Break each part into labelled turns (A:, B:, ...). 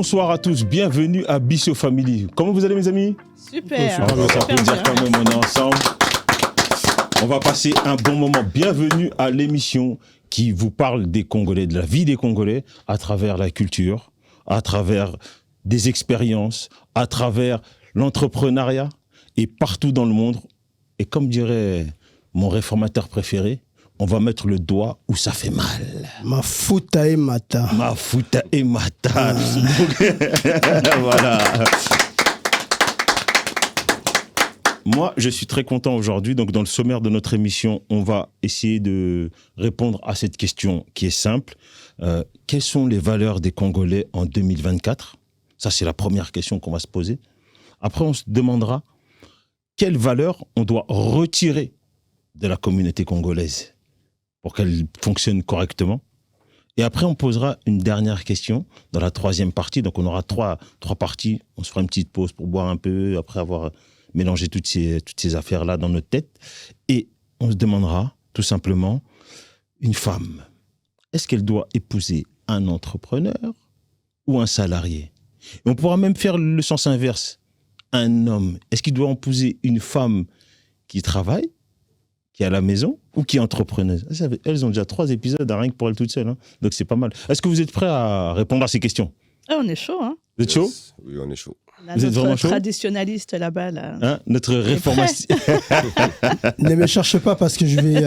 A: Bonsoir à tous, bienvenue à Bissot Family. Comment vous allez mes amis?
B: Super.
A: Ça peut dire quand même, on est ensemble. On va passer un bon moment. Bienvenue à l'émission qui vous parle des Congolais, de la vie des Congolais, à travers la culture, à travers des expériences, à travers l'entrepreneuriat et partout dans le monde. Et comme dirait mon réformateur préféré, on va mettre le doigt où ça fait mal.
C: Mafuta et mata.
A: Mafuta et mata. Donc, voilà. Moi, je suis très content aujourd'hui. Donc, dans le sommaire de notre émission, on va essayer de répondre à cette question qui est simple. Quelles sont les valeurs des Congolais en 2024 ? Ça, c'est la première question qu'on va se poser. Après, on se demandera quelles valeurs on doit retirer de la communauté congolaise pour qu'elle fonctionne correctement. Et après, on posera une dernière question dans la troisième partie. Donc, on aura trois parties. On se fera une petite pause pour boire un peu, après avoir mélangé toutes ces affaires-là dans notre tête. Et on se demandera, tout simplement, une femme, est-ce qu'elle doit épouser un entrepreneur ou un salarié ? Et on pourra même faire le sens inverse. Un homme, est-ce qu'il doit épouser une femme qui travaille, qui est à la maison ou qui est entrepreneuse? Elles ont déjà 3 épisodes, rien que pour elles toutes seules. Hein. Donc c'est pas mal. Est-ce que vous êtes prêts à répondre à ces questions?
B: On est chaud, hein?
A: Vous êtes chaud?
D: Oui, on est chaud.
B: Là,
A: vous êtes vraiment chaud?
B: Traditionnaliste là-bas. Là.
A: Hein, notre réformation.
C: Ne me cherche pas parce que je vais.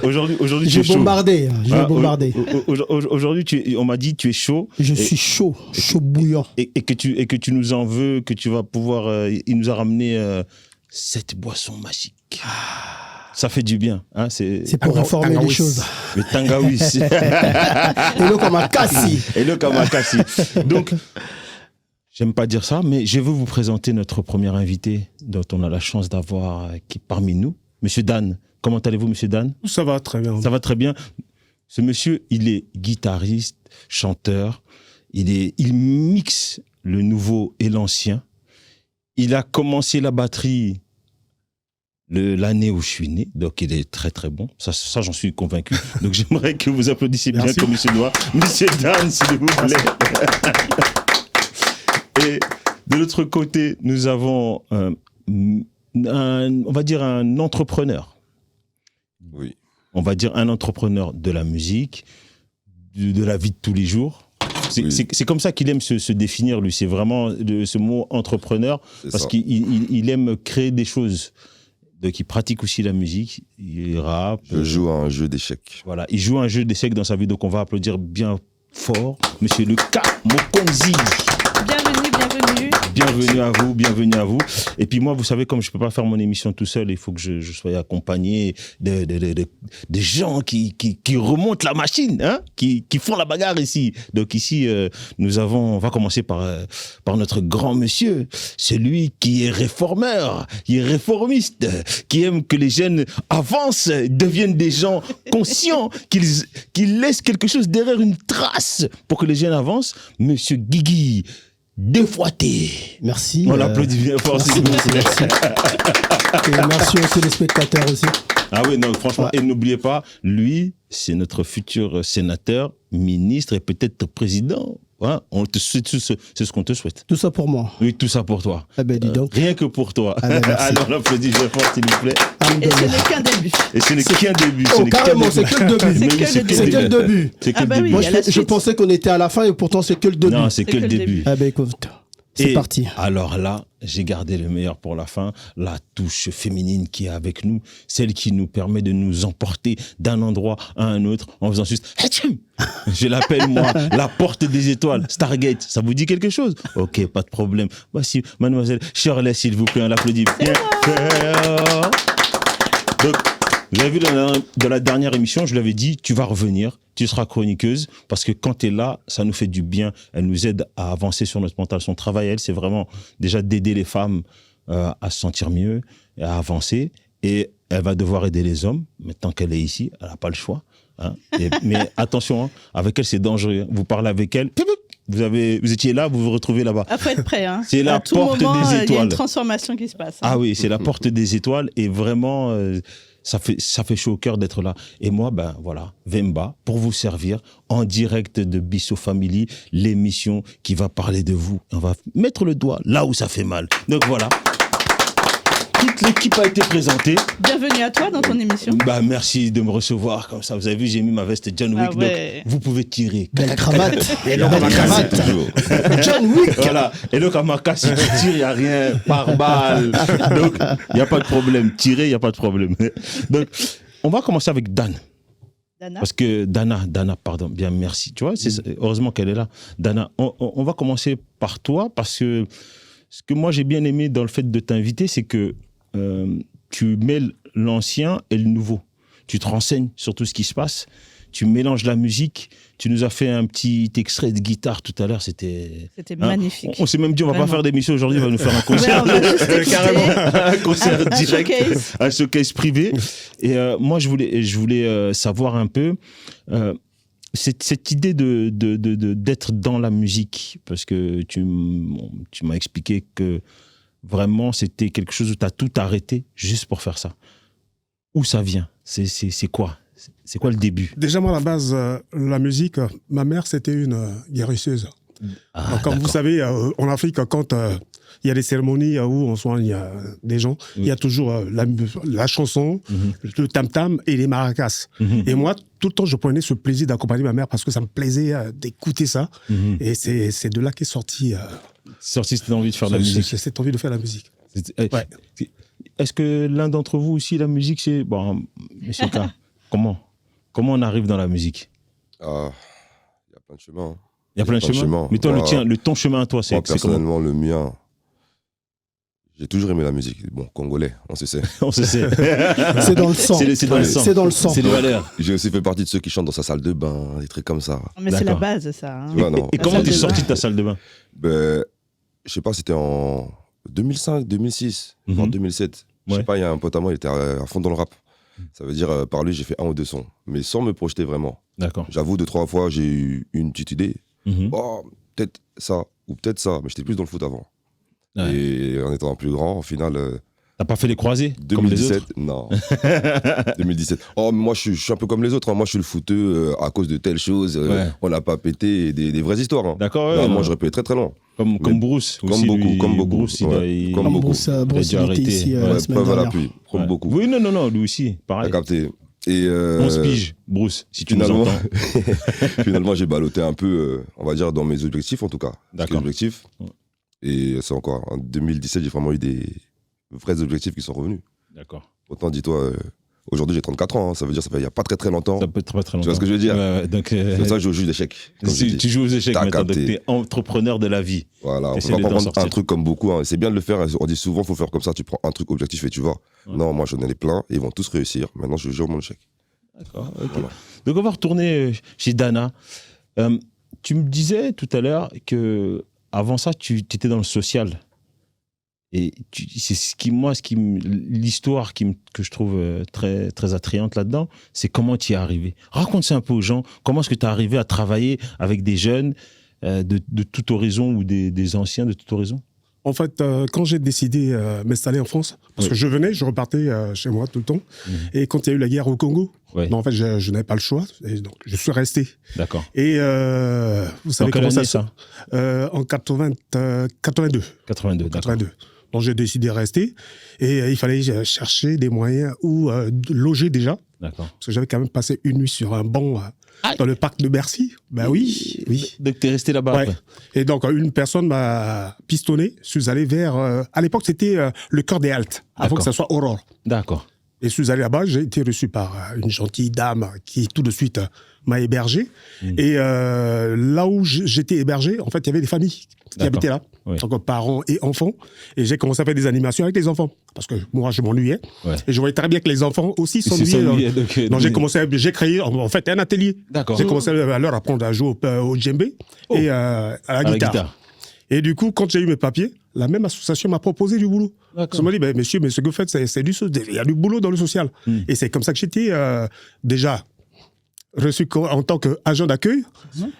A: Aujourd'hui,
C: je vais bombarder. Je vais bombarder.
A: Aujourd'hui, on m'a dit tu es chaud.
C: Je suis chaud bouillant.
A: Et que tu nous en veux, que tu vas pouvoir. Il nous a ramené cette boisson magique. Ça fait du bien. Hein, c'est
C: pour réformer les choses.
A: Le tangawis.
C: Et le kamakasi.
A: Et le kamakasi. Donc, j'aime pas dire ça, mais je veux vous présenter notre premier invité dont on a la chance d'avoir qui est parmi nous. Monsieur Dan. Comment allez-vous, monsieur Dan?
E: Ça va très bien.
A: Ça va très bien. Ce monsieur, il est guitariste, chanteur. Il mixe le nouveau et l'ancien. Il a commencé la batterie l'année où je suis né, donc il est très très bon. Ça j'en suis convaincu. Donc j'aimerais que vous applaudissiez bien comme il se doit. Monsieur Dan, s'il vous plaît. Et de l'autre côté, nous avons on va dire un entrepreneur.
D: Oui.
A: On va dire un entrepreneur de la musique, de la vie de tous les jours. C'est comme ça qu'il aime se définir, lui. C'est vraiment ce mot entrepreneur, parce qu'il aime créer des choses. Donc, il pratique aussi la musique, il rappe.
D: Je joue à un jeu d'échecs.
A: Voilà, il joue à un jeu d'échecs dans sa vie, donc on va applaudir bien fort Monsieur Lucas Mokonzi. Bienvenue à vous. Et puis moi, vous savez, comme je ne peux pas faire mon émission tout seul, il faut que je sois accompagné de gens qui remontent la machine, hein, qui font la bagarre ici. Donc ici, on va commencer par notre grand monsieur, celui qui est réformeur, qui est réformiste, qui aime que les jeunes avancent, deviennent des gens conscients, qu'ils laissent quelque chose derrière, une trace pour que les jeunes avancent. Monsieur Guigui Défoité.
C: Merci.
A: On l'applaudit bien fort.
C: Merci. Et merci aux téléspectateurs aussi.
A: Ah oui, non, franchement, ouais. Et n'oubliez pas, lui, c'est notre futur sénateur, ministre et peut-être président. Hein, c'est ce qu'on te souhaite.
C: Tout ça pour moi.
A: Oui, tout ça pour toi.
C: Ah ben dis donc.
A: Rien que pour toi.
C: Ah ben,
A: alors l'applaudit bien fort, s'il vous plaît.
B: Et ce n'est qu'un début.
A: Et ce n'est qu'un début.
C: Oh, carrément, c'est que le début.
A: C'est que le début.
C: C'est que le début. Moi, je pensais qu'on était à la fin et pourtant c'est que le début.
A: Non, c'est que le début.
C: Ah ben écoute. C'est parti.
A: Alors là, j'ai gardé le meilleur pour la fin, la touche féminine qui est avec nous, celle qui nous permet de nous emporter d'un endroit à un autre en faisant juste « Je l'appelle moi la porte des étoiles, Stargate. Ça vous dit quelque chose? Ok, pas de problème. Voici mademoiselle Shirley, s'il vous plaît, on l'applaudit bien. Donc, vous avez vu dans la dernière émission, je lui avais dit, tu vas revenir, tu seras chroniqueuse, parce que quand tu es là, ça nous fait du bien, elle nous aide à avancer sur notre mental. Son travail, elle, c'est vraiment déjà d'aider les femmes à se sentir mieux, à avancer, et elle va devoir aider les hommes, mais tant qu'elle est ici, elle n'a pas le choix. Hein. Mais attention, hein, avec elle, c'est dangereux. Vous parlez avec elle, vous étiez là, vous vous retrouvez là-bas.
B: Il faut être prêt. Hein.
A: C'est la porte des étoiles.
B: Il y a une transformation qui se passe. Hein.
A: Ah oui, c'est la porte des étoiles, et vraiment... ça fait chaud au cœur d'être là. Et moi, ben voilà, Wemba, pour vous servir en direct de Bissot Family, l'émission qui va parler de vous. On va mettre le doigt là où ça fait mal. Donc voilà. Toute l'équipe a été présentée.
B: Bienvenue à toi dans ton émission.
A: Bah, merci de me recevoir comme ça. Vous avez vu, j'ai mis ma veste John Wick.
B: Ah ouais.
A: Donc, vous pouvez tirer.
C: Belle cravate.
A: Belle
C: cravate.
D: Toujours.
C: John Wick.
A: Voilà. Et le Kamaka, si tu tires, il n'y a rien par balle. Donc, il n'y a pas de problème. Tirer, il n'y a pas de problème. Donc, on va commencer avec Dan.
B: Dana.
A: Parce que Dana, pardon, bien merci. Tu vois, heureusement qu'elle est là. Dana, on va commencer par toi parce que ce que moi j'ai bien aimé dans le fait de t'inviter, c'est que tu mêles l'ancien et le nouveau. Tu te renseignes sur tout ce qui se passe. Tu mélanges la musique. Tu nous as fait un petit extrait de guitare tout à l'heure. C'était
B: magnifique.
A: On s'est même dit, on va
B: Vraiment.
A: pas faire d'émission aujourd'hui, on va nous faire un concert.
B: Ouais, on va juste écouter.
A: Carrément, un concert
B: Un
A: direct,
B: showcase.
A: un showcase privé. Et moi, je voulais savoir un peu cette idée d'être dans la musique, parce que tu m'as expliqué que vraiment, c'était quelque chose où tu as tout arrêté juste pour faire ça. Où ça vient? C'est quoi? C'est quoi le début?
C: Déjà, moi, à la base, la musique, ma mère, c'était une guérisseuse.
A: Ah,
C: Donc, comme vous
A: d'accord.
C: savez, en Afrique, quand il y a des cérémonies où on soigne des gens, il y a toujours la chanson, le tam-tam et les maracas. Et moi, tout le temps, je prenais ce plaisir d'accompagner ma mère parce que ça me plaisait d'écouter ça. Et c'est de là qu'est sorti
A: Sorti cette envie de faire de la musique.
C: cette envie de faire la musique. Ouais.
A: Est-ce que l'un d'entre vous aussi, la musique, c'est... Bon, monsieur K, comment on arrive dans la musique?
D: Ah, il y a plein de chemins.
A: Il y a plein de chemins. Mais toi,
D: Moi,
A: ton chemin à toi, c'est
D: moi,
A: comment?
D: personnellement, le mien, j'ai toujours aimé la musique. Bon, congolais, on se sait.
A: On se sait.
C: C'est dans le sang.
A: C'est dans le sang.
C: C'est dans le sang.
A: C'est les valeurs.
D: J'ai aussi fait partie de ceux qui chantent dans sa salle de bain, des trucs comme ça.
B: Mais c'est la
A: D'accord.
B: base, ça. hein.
D: Tu vois, non.
A: Et
B: La
A: comment
B: salle
A: t'es
B: de
A: sorti
B: bain.
A: de ta salle de bain?
D: Ben, je sais pas, c'était en 2005, 2006, voire 2007. Je
A: Ouais.
D: sais pas, il y a un pote à moi, il était à fond dans le rap. Ça veut dire, par lui, j'ai fait 1 ou 2 sons, mais sans me projeter vraiment.
A: D'accord.
D: J'avoue, 2-3 fois, j'ai eu une petite idée. Oh, peut-être ça, ou peut-être ça, mais j'étais plus dans le foot avant.
A: Ouais.
D: Et en étant plus grand, au final,
A: T'as pas fait les croisés comme les
D: 2017,
A: autres?
D: non. 2017. Oh, moi, je suis un peu comme les autres. Hein. Moi, je suis le footeux à cause de telle chose.
A: Ouais.
D: On n'a pas pété des vraies histoires. Hein.
A: D'accord,
D: Non,
A: ouais,
D: moi,
A: ouais.
D: j'aurais pu être très très loin.
A: Comme
D: Mais-
A: Bruce.
D: Comme
A: aussi,
D: beaucoup,
A: lui,
D: comme beaucoup.
A: Bruce,
D: Ouais. Comme
C: Comme
D: beaucoup.
C: Bruce,
A: Il a
C: Bruce
A: dû
C: il était
A: arrêter.
C: ici
A: Ouais,
C: la semaine
D: Preuve à
C: dernière.
D: l'appui. Comme
A: Ouais.
D: beaucoup.
A: Oui, non, lui aussi,
D: T'as
A: pareil.
D: capté. Et
A: 11 piges, Bruce, si tu nous
D: finalement,
A: entends.
D: finalement, j'ai ballotté un peu, on va dire, dans mes objectifs en tout cas.
A: D'accord.
D: Objectifs.
A: Ouais.
D: Et c'est encore, en 2017, j'ai vraiment eu des vrais objectifs qui sont revenus.
A: D'accord.
D: Autant dis-toi, aujourd'hui j'ai 34 ans, hein, ça veut dire ça fait il n'y a pas très très longtemps.
A: Ça peut être très très longtemps.
D: Tu vois ce que je veux dire?
A: Ouais, donc,
D: C'est pour ça que je joue d'échecs. comme je dis.
A: tu joues aux échecs
D: T'as
A: maintenant, donc
D: capté.
A: t'es entrepreneur de la vie.
D: Voilà, on
A: T'essaies
D: peut
A: de
D: pas
A: t'en
D: prendre
A: sortir.
D: un truc comme beaucoup. Hein. C'est bien de le faire, on dit souvent faut faire comme ça, tu prends un truc objectif et tu vas.
A: Ouais.
D: Non, moi j'en ai plein et ils vont tous réussir. Maintenant je joue mon échec.
A: D'accord, ok.
D: Voilà.
A: Donc on va retourner chez Dana. Tu me disais tout à l'heure que avant ça, tu étais dans le social. Et c'est l'histoire que je trouve très, très attrayante là-dedans, c'est comment tu y es arrivé. Raconte ça un peu aux gens. Comment est-ce que tu es arrivé à travailler avec des jeunes de tout horizon ou des anciens de tout horizon?
C: En fait, quand j'ai décidé de m'installer en France, parce
A: Oui.
C: que je repartais chez moi tout le temps. Et quand il y a eu la guerre au Congo,
A: Ouais.
C: en fait, je n'avais pas le choix. Et donc, je suis resté.
A: D'accord.
C: Et vous savez
A: Dans quelle
C: comment
A: année,
C: ça
A: ça
C: En 82.
A: 82, d'accord.
C: 82. Donc j'ai décidé de rester. Et il fallait chercher des moyens où loger déjà.
A: D'accord.
C: Parce que j'avais quand même passé une nuit sur un banc dans le parc de Bercy. Ben oui, oui.
A: Donc tu es resté là-bas
C: Ouais.
A: après.
C: Et donc, une personne m'a pistonné. Je suis allé vers... à l'époque, c'était le cœur des Haltes, avant
A: D'accord.
C: que ça soit Aurore.
A: D'accord.
C: Et je suis allé là-bas, j'ai été reçu par une gentille dame qui, tout de suite, m'a hébergé. Et là où j'étais hébergé, en fait, il y avait des familles qui
A: D'accord.
C: habitaient là,
A: Oui.
C: donc parents et enfants. Et j'ai commencé à faire des animations avec les enfants, parce que moi, je m'ennuyais.
A: Ouais.
C: Et je voyais très bien que les enfants aussi
A: C'est
C: s'ennuyaient.
A: s'ennuyer, donc,
C: Donc j'ai créé, en fait, un atelier.
A: D'accord.
C: J'ai commencé à leur apprendre à jouer au djembé et à la
A: à la
C: guitare.
A: guitare.
C: Et du coup, quand j'ai eu mes papiers, la même association m'a proposé du boulot.
A: D'accord.
C: Ils m'ont dit, ben, monsieur, mais ce que vous faites, il y a du boulot dans le social. Et c'est comme ça que j'étais déjà reçu en tant qu'agent d'accueil.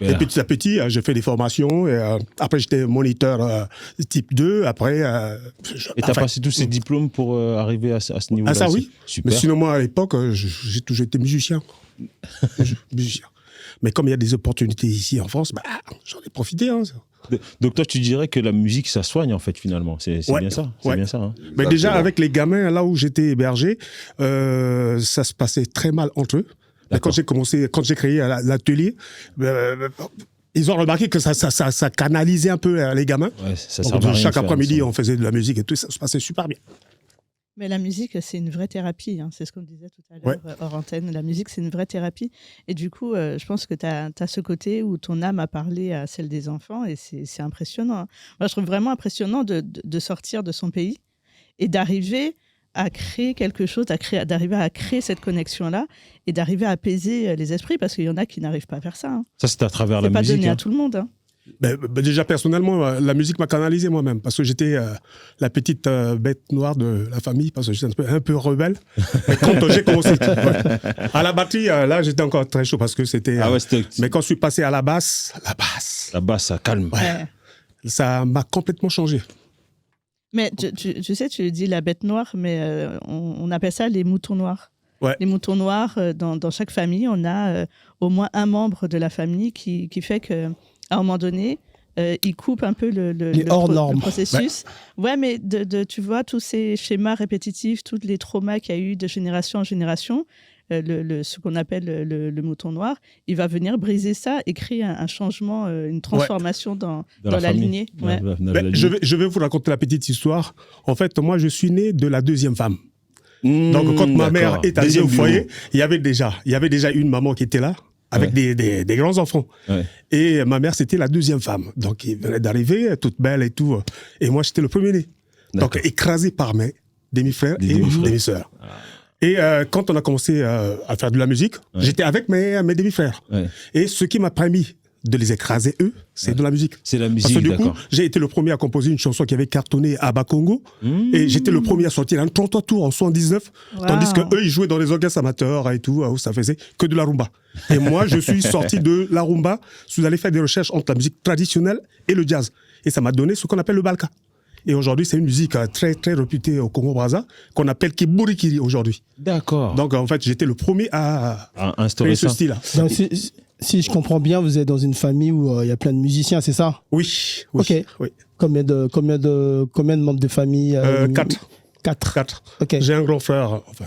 C: Et petit à petit, j'ai fait des formations. Et, après, j'étais moniteur type 2. Après,
A: et tu as passé tous ces diplômes pour arriver à ce niveau-là?
C: Ah ça, oui.
A: Super.
C: Mais sinon, moi, à l'époque, j'ai toujours été musicien. Musicien. Mais comme il y a des opportunités ici en France, bah, j'en ai profité. Hein.
A: Donc toi, tu dirais que la musique, ça soigne en fait finalement. C'est bien ça. C'est bien ça. Hein.
C: Mais déjà, avec les gamins, là où j'étais hébergé, ça se passait très mal entre eux. Quand j'ai créé l'atelier, ils ont remarqué que ça canalisait un peu les gamins.
A: Ouais, ça
C: donc, chaque après-midi, on faisait de la musique et tout, ça se passait super bien.
B: Mais la musique, c'est une vraie thérapie. Hein. C'est ce qu'on disait tout à l'heure hors antenne. La musique, c'est une vraie thérapie. Et du coup, je pense que tu as ce côté où ton âme a parlé à celle des enfants. Et c'est impressionnant. Hein. Moi, je trouve vraiment impressionnant de sortir de son pays et d'arriver à créer quelque chose, d'arriver à créer cette connexion-là et d'arriver à apaiser les esprits. Parce qu'il y en a qui n'arrivent pas à faire ça. Hein.
A: Ça, c'est à travers la musique.
B: C'est pas donné à tout le monde. Hein.
C: Déjà, personnellement, la musique m'a canalisé moi-même, parce que j'étais la petite bête noire de la famille, parce que j'étais un peu rebelle. Et quand j'ai commencé à la batterie, là, j'étais encore très chaud, parce que c'était... mais quand je suis passé à la basse...
A: La basse, ça calme.
B: Ouais.
C: Ça m'a complètement changé.
B: Mais tu sais, tu dis la bête noire, mais on appelle ça les moutons noirs.
C: Ouais.
B: Les moutons noirs, dans chaque famille, on a au moins un membre de la famille qui fait que... À un moment donné, il coupe un peu le processus. Ouais, mais tu vois, tous ces schémas répétitifs, tous les traumas qu'il y a eu de génération en génération, ce qu'on appelle le mouton noir, il va venir briser ça et créer un changement, une transformation dans la lignée. Ouais.
C: Je vais vous raconter la petite histoire. En fait, moi, je suis né de la deuxième femme. Donc, quand ma mère est arrivée au foyer, il y avait déjà une maman qui était là, avec des grands-enfants. Ouais. Et ma mère, c'était la deuxième femme. Donc, elle venait d'arriver, toute belle et tout. Et moi, j'étais le premier-né. Donc, écrasé par mes demi-frères et demi-sœurs. Ah. Et quand on a commencé à faire de la musique, j'étais avec mes demi-frères. Ouais. Et ce qui m'a permis de les écraser, eux, c'est de la musique.
A: C'est la musique,
C: parce que du coup, j'ai été le premier à composer une chanson qui avait cartonné à Bakongo. Et j'étais le premier à sortir un 33 tours en 79, tandis qu'eux, ils jouaient dans les orchestres amateurs et tout, où ça faisait que de la rumba. Et moi, je suis sorti de la rumba, je suis allé faire des recherches entre la musique traditionnelle et le jazz. Et ça m'a donné ce qu'on appelle le balka. Et aujourd'hui, c'est une musique très, très réputée au Congo-Brazza, qu'on appelle Kiburikiri aujourd'hui.
A: D'accord.
C: Donc, en fait, j'étais le premier à
A: instaurer
C: ce style-là.
E: Donc, si je comprends bien, vous êtes dans une famille où il y a plein de musiciens, c'est ça?
C: Oui.
E: Ok. Oui. Combien de membres de famille?
C: 4.
E: Ok.
C: J'ai un grand frère. Enfin,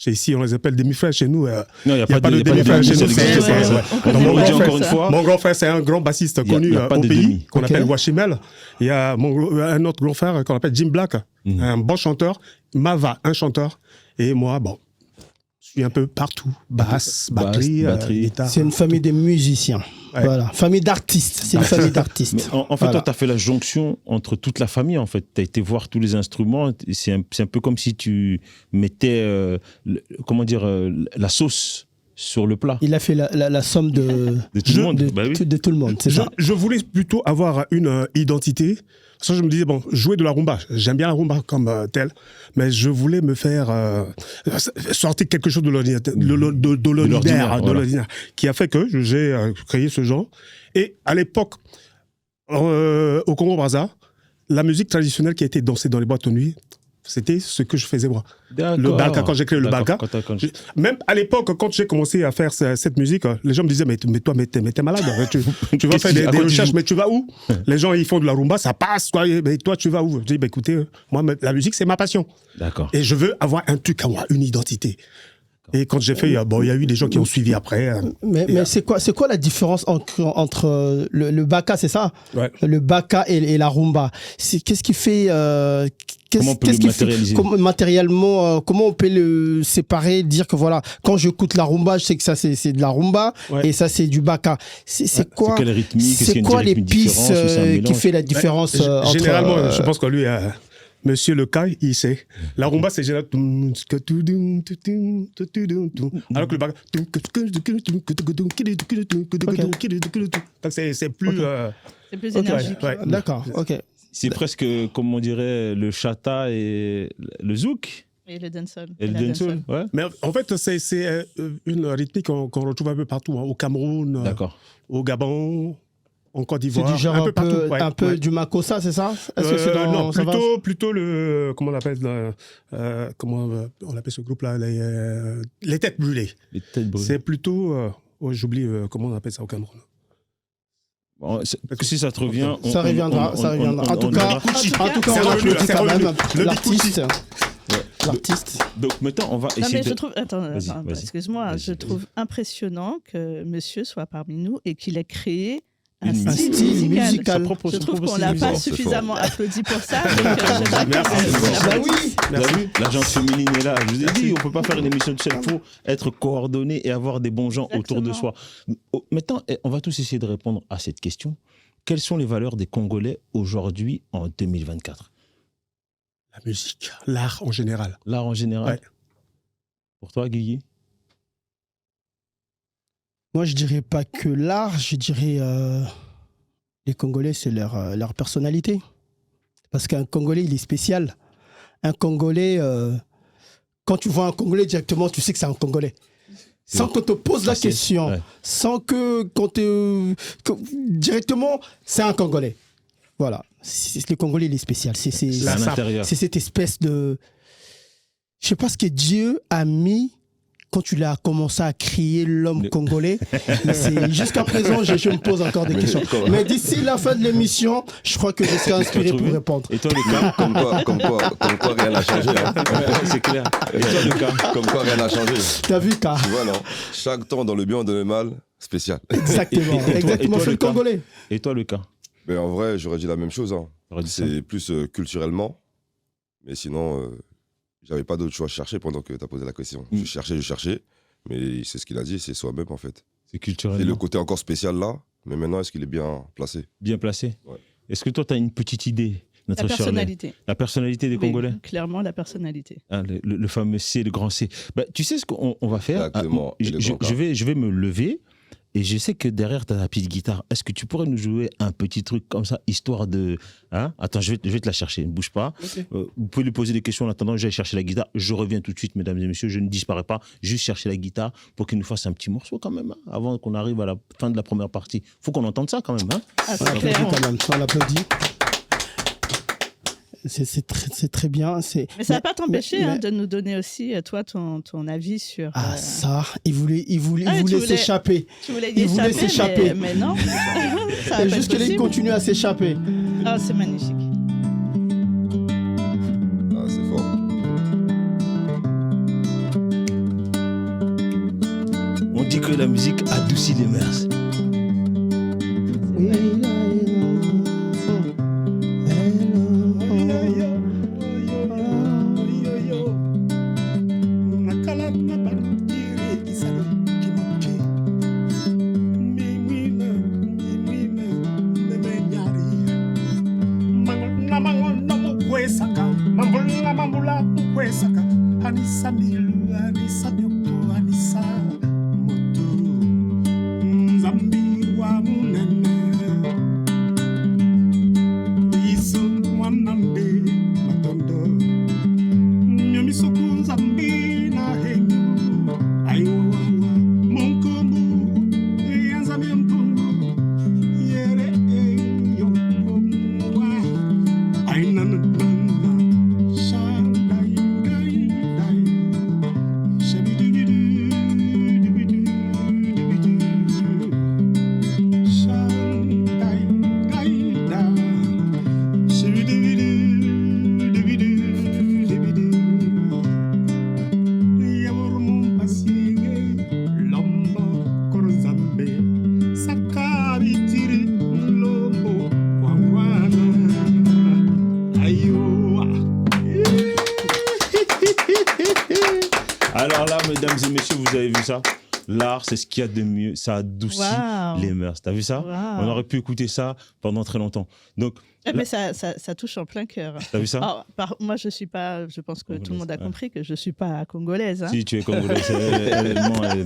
C: ici, on les appelle demi-frères. Chez nous,
A: non, il n'y a pas de demi-frères chez nous.
C: Mon grand frère, c'est un grand bassiste connu au pays, qu'on appelle Washimel. Il y a un autre grand frère qu'on appelle Jim Black, un bon chanteur. Mava, un chanteur. Et moi, je suis un peu partout. Basse, batterie, guitare.
E: C'est une famille de musiciens. Ouais. Voilà. Famille d'artistes. C'est une famille d'artistes.
A: En fait, toi, tu as fait la jonction entre toute la famille. En fait, tu as été voir tous les instruments. C'est un peu comme si tu mettais, la sauce sur le plat.
E: Il a fait la somme de tout le monde. De tout le monde, c'est ça.
C: Je voulais plutôt avoir une identité. Ça, je me disais, jouer de la rumba, j'aime bien la rumba comme telle, mais je voulais me faire sortir quelque chose de l'ordinaire, qui a fait que j'ai créé ce genre. Et à l'époque, au Congo-Brazza, la musique traditionnelle qui a été dansée dans les boîtes de nuit, c'était ce que je faisais moi. Le balka, quand j'ai créé le balka. Même à l'époque, quand j'ai commencé à faire cette musique, les gens me disaient, mais toi, t'es malade. Tu vas faire des recherches, mais tu vas où? Les gens, ils font de la rumba, ça passe, quoi. Mais toi, tu vas où? Je dis, écoutez, moi, la musique, c'est ma passion.
A: D'accord.
C: Et je veux avoir un truc à moi, une identité. Et quand j'ai fait, il y a eu des gens qui ont suivi après.
E: Mais c'est quoi la différence entre le baka, c'est ça? Ouais. Le baka et la rumba. Qu'est-ce qui fait
A: comment on peut le matérialiser?
E: Matériellement, comment on peut le séparer, dire que voilà, quand j'écoute la rumba, je sais que ça c'est de la rumba et ça c'est du baka. C'est quoi? C'est quoi les pistes qui fait la différence entre...
C: Généralement, je pense que lui Monsieur Le Caille, il sait. La rumba, c'est général. Alors que le baka. C'est plus.
B: C'est plus énergique.
E: D'accord, ok.
A: C'est presque, comme on dirait, le chata et le zouk.
B: Et le dancehall.
A: Ouais.
C: Mais en fait, c'est une rythmique qu'on retrouve un peu partout, au Cameroun, au Gabon, en Côte d'Ivoire.
E: C'est du genre un peu du Makossa, c'est ça?
C: Non, plutôt le... Comment on appelle ce groupe-là? Les Têtes Brûlées.
A: Les Têtes Brûlées.
C: C'est plutôt... j'oublie comment on appelle ça au Cameroun.
A: Bon, si ça te revient...
E: Ça reviendra. En tout cas, on applaudit quand même l'artiste. L'artiste.
A: Donc maintenant, on va essayer.
B: Non, mais je trouve. Attends, excuse-moi. Je trouve impressionnant que monsieur soit parmi nous et qu'il ait créé un style musical. Je trouve qu'on l'a pas suffisamment applaudi pour ça.
A: Oui. La gente féminine est là. Je vous ai dit, on peut pas faire une émission de seul. Il faut être coordonné et avoir des bons gens autour de soi. Maintenant, on va tous essayer de répondre à cette question. Quelles sont les valeurs des Congolais aujourd'hui en 2024?
C: La musique, l'art en général.
A: L'art en général.
C: Ouais.
A: Pour toi, Guigui?
E: Moi, je dirais pas que l'art, je dirais les Congolais, c'est leur personnalité. Parce qu'un Congolais, il est spécial. Un Congolais, quand tu vois un Congolais directement, tu sais que c'est un Congolais. Sans qu'on te pose la question, sans qu'on te... Directement, c'est un Congolais. Voilà. Le Congolais, il est spécial. C'est cette espèce de... Je sais pas ce que Dieu a mis quand tu l'as commencé à créer l'homme congolais. Jusqu'à présent, je me pose encore des questions. Mais d'ici la fin de l'émission, je crois que je serai inspiré pour répondre.
A: Et toi, Lucas?
D: Comme quoi, rien n'a changé. Hein.
A: C'est clair. Et toi, Lucas?
D: Comme quoi, rien n'a changé.
E: T'as vu, Ka?
D: Tu vois, non? Chaque temps, dans le bien ou dans le mal, spécial.
E: Exactement. Exactement, c'est le Congolais.
A: Et toi, Lucas?
D: Mais en vrai, j'aurais dit la même chose. Hein. C'est plus culturellement. Mais sinon... J'avais pas d'autre choix à chercher pendant que tu as posé la question. Je cherchais, mais c'est ce qu'il a dit, c'est soi-même en fait.
A: C'est culturel.
D: C'est le côté encore spécial là, mais maintenant, est-ce qu'il est bien placé?
A: Bien placé.
D: Ouais.
A: Est-ce que toi, tu as une petite idée?
B: La personnalité.
A: La personnalité des Congolais?
B: Clairement, la personnalité.
A: Ah, le fameux C, le grand C. Bah, tu sais ce qu'on va faire?
D: Exactement.
A: Je vais me lever. Et je sais que derrière, tu as la petite guitare. Est-ce que tu pourrais nous jouer un petit truc comme ça, histoire de... Hein? Attends, je vais te la chercher, ne bouge pas. Okay. Vous pouvez lui poser des questions en attendant, je vais chercher la guitare. Je reviens tout de suite, mesdames et messieurs, je ne disparais pas. Juste chercher la guitare pour qu'il nous fasse un petit morceau quand même, hein, avant qu'on arrive à la fin de la première partie. Il faut qu'on entende ça quand même. Hein?
E: On l'applaudit. C'est très bien.
B: Mais ça ne va pas t'empêcher de nous donner aussi, toi, ton avis sur...
E: Ah, ça, il voulait s'échapper.
B: Tu voulais s'échapper. Mais non.
E: C'est juste qu'il continue à s'échapper.
B: Ah, c'est magnifique.
D: Ah, c'est fort.
A: On dit que la musique adoucit les mœurs. Alors là, mesdames et messieurs, vous avez vu ça? L'art, c'est ce qu'il y a de mieux. Ça adoucit les mœurs. T'as vu ça? On aurait pu écouter ça pendant très longtemps. Donc,
B: mais ça touche en plein cœur.
A: T'as vu ça?
B: Moi, je suis pas. Je pense que tout le monde a compris que je suis pas congolaise. Hein.
A: Si tu es congolaise,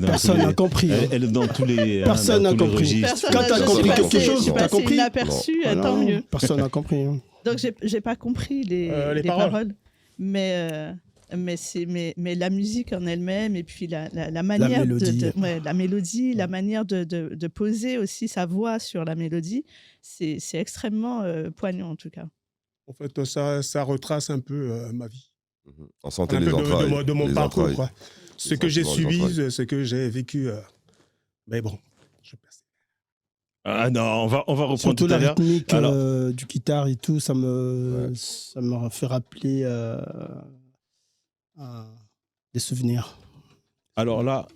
E: personne n'a compris.
A: Elle est dans tous les.
E: Personne n'a compris. Quand t'as compris quelque chose, t'as compris.
B: Inaperçu, tant mieux.
E: Personne n'a compris.
B: Donc, j'ai pas compris les paroles. Mais mais la musique en elle-même et puis la manière la mélodie, la manière de poser aussi sa voix sur la mélodie, c'est extrêmement poignant en tout cas.
C: En fait, ça retrace un peu ma vie.
D: On sentait les entrailles.
C: De mon parcours, quoi. Ce que j'ai subi, ce que j'ai vécu. Mais bon, je passe.
A: Ah non, on va reprendre
E: surtout
A: tout à l'heure.
E: La rythmique du guitare et tout, ça me fait rappeler des souvenirs.
A: Alors là,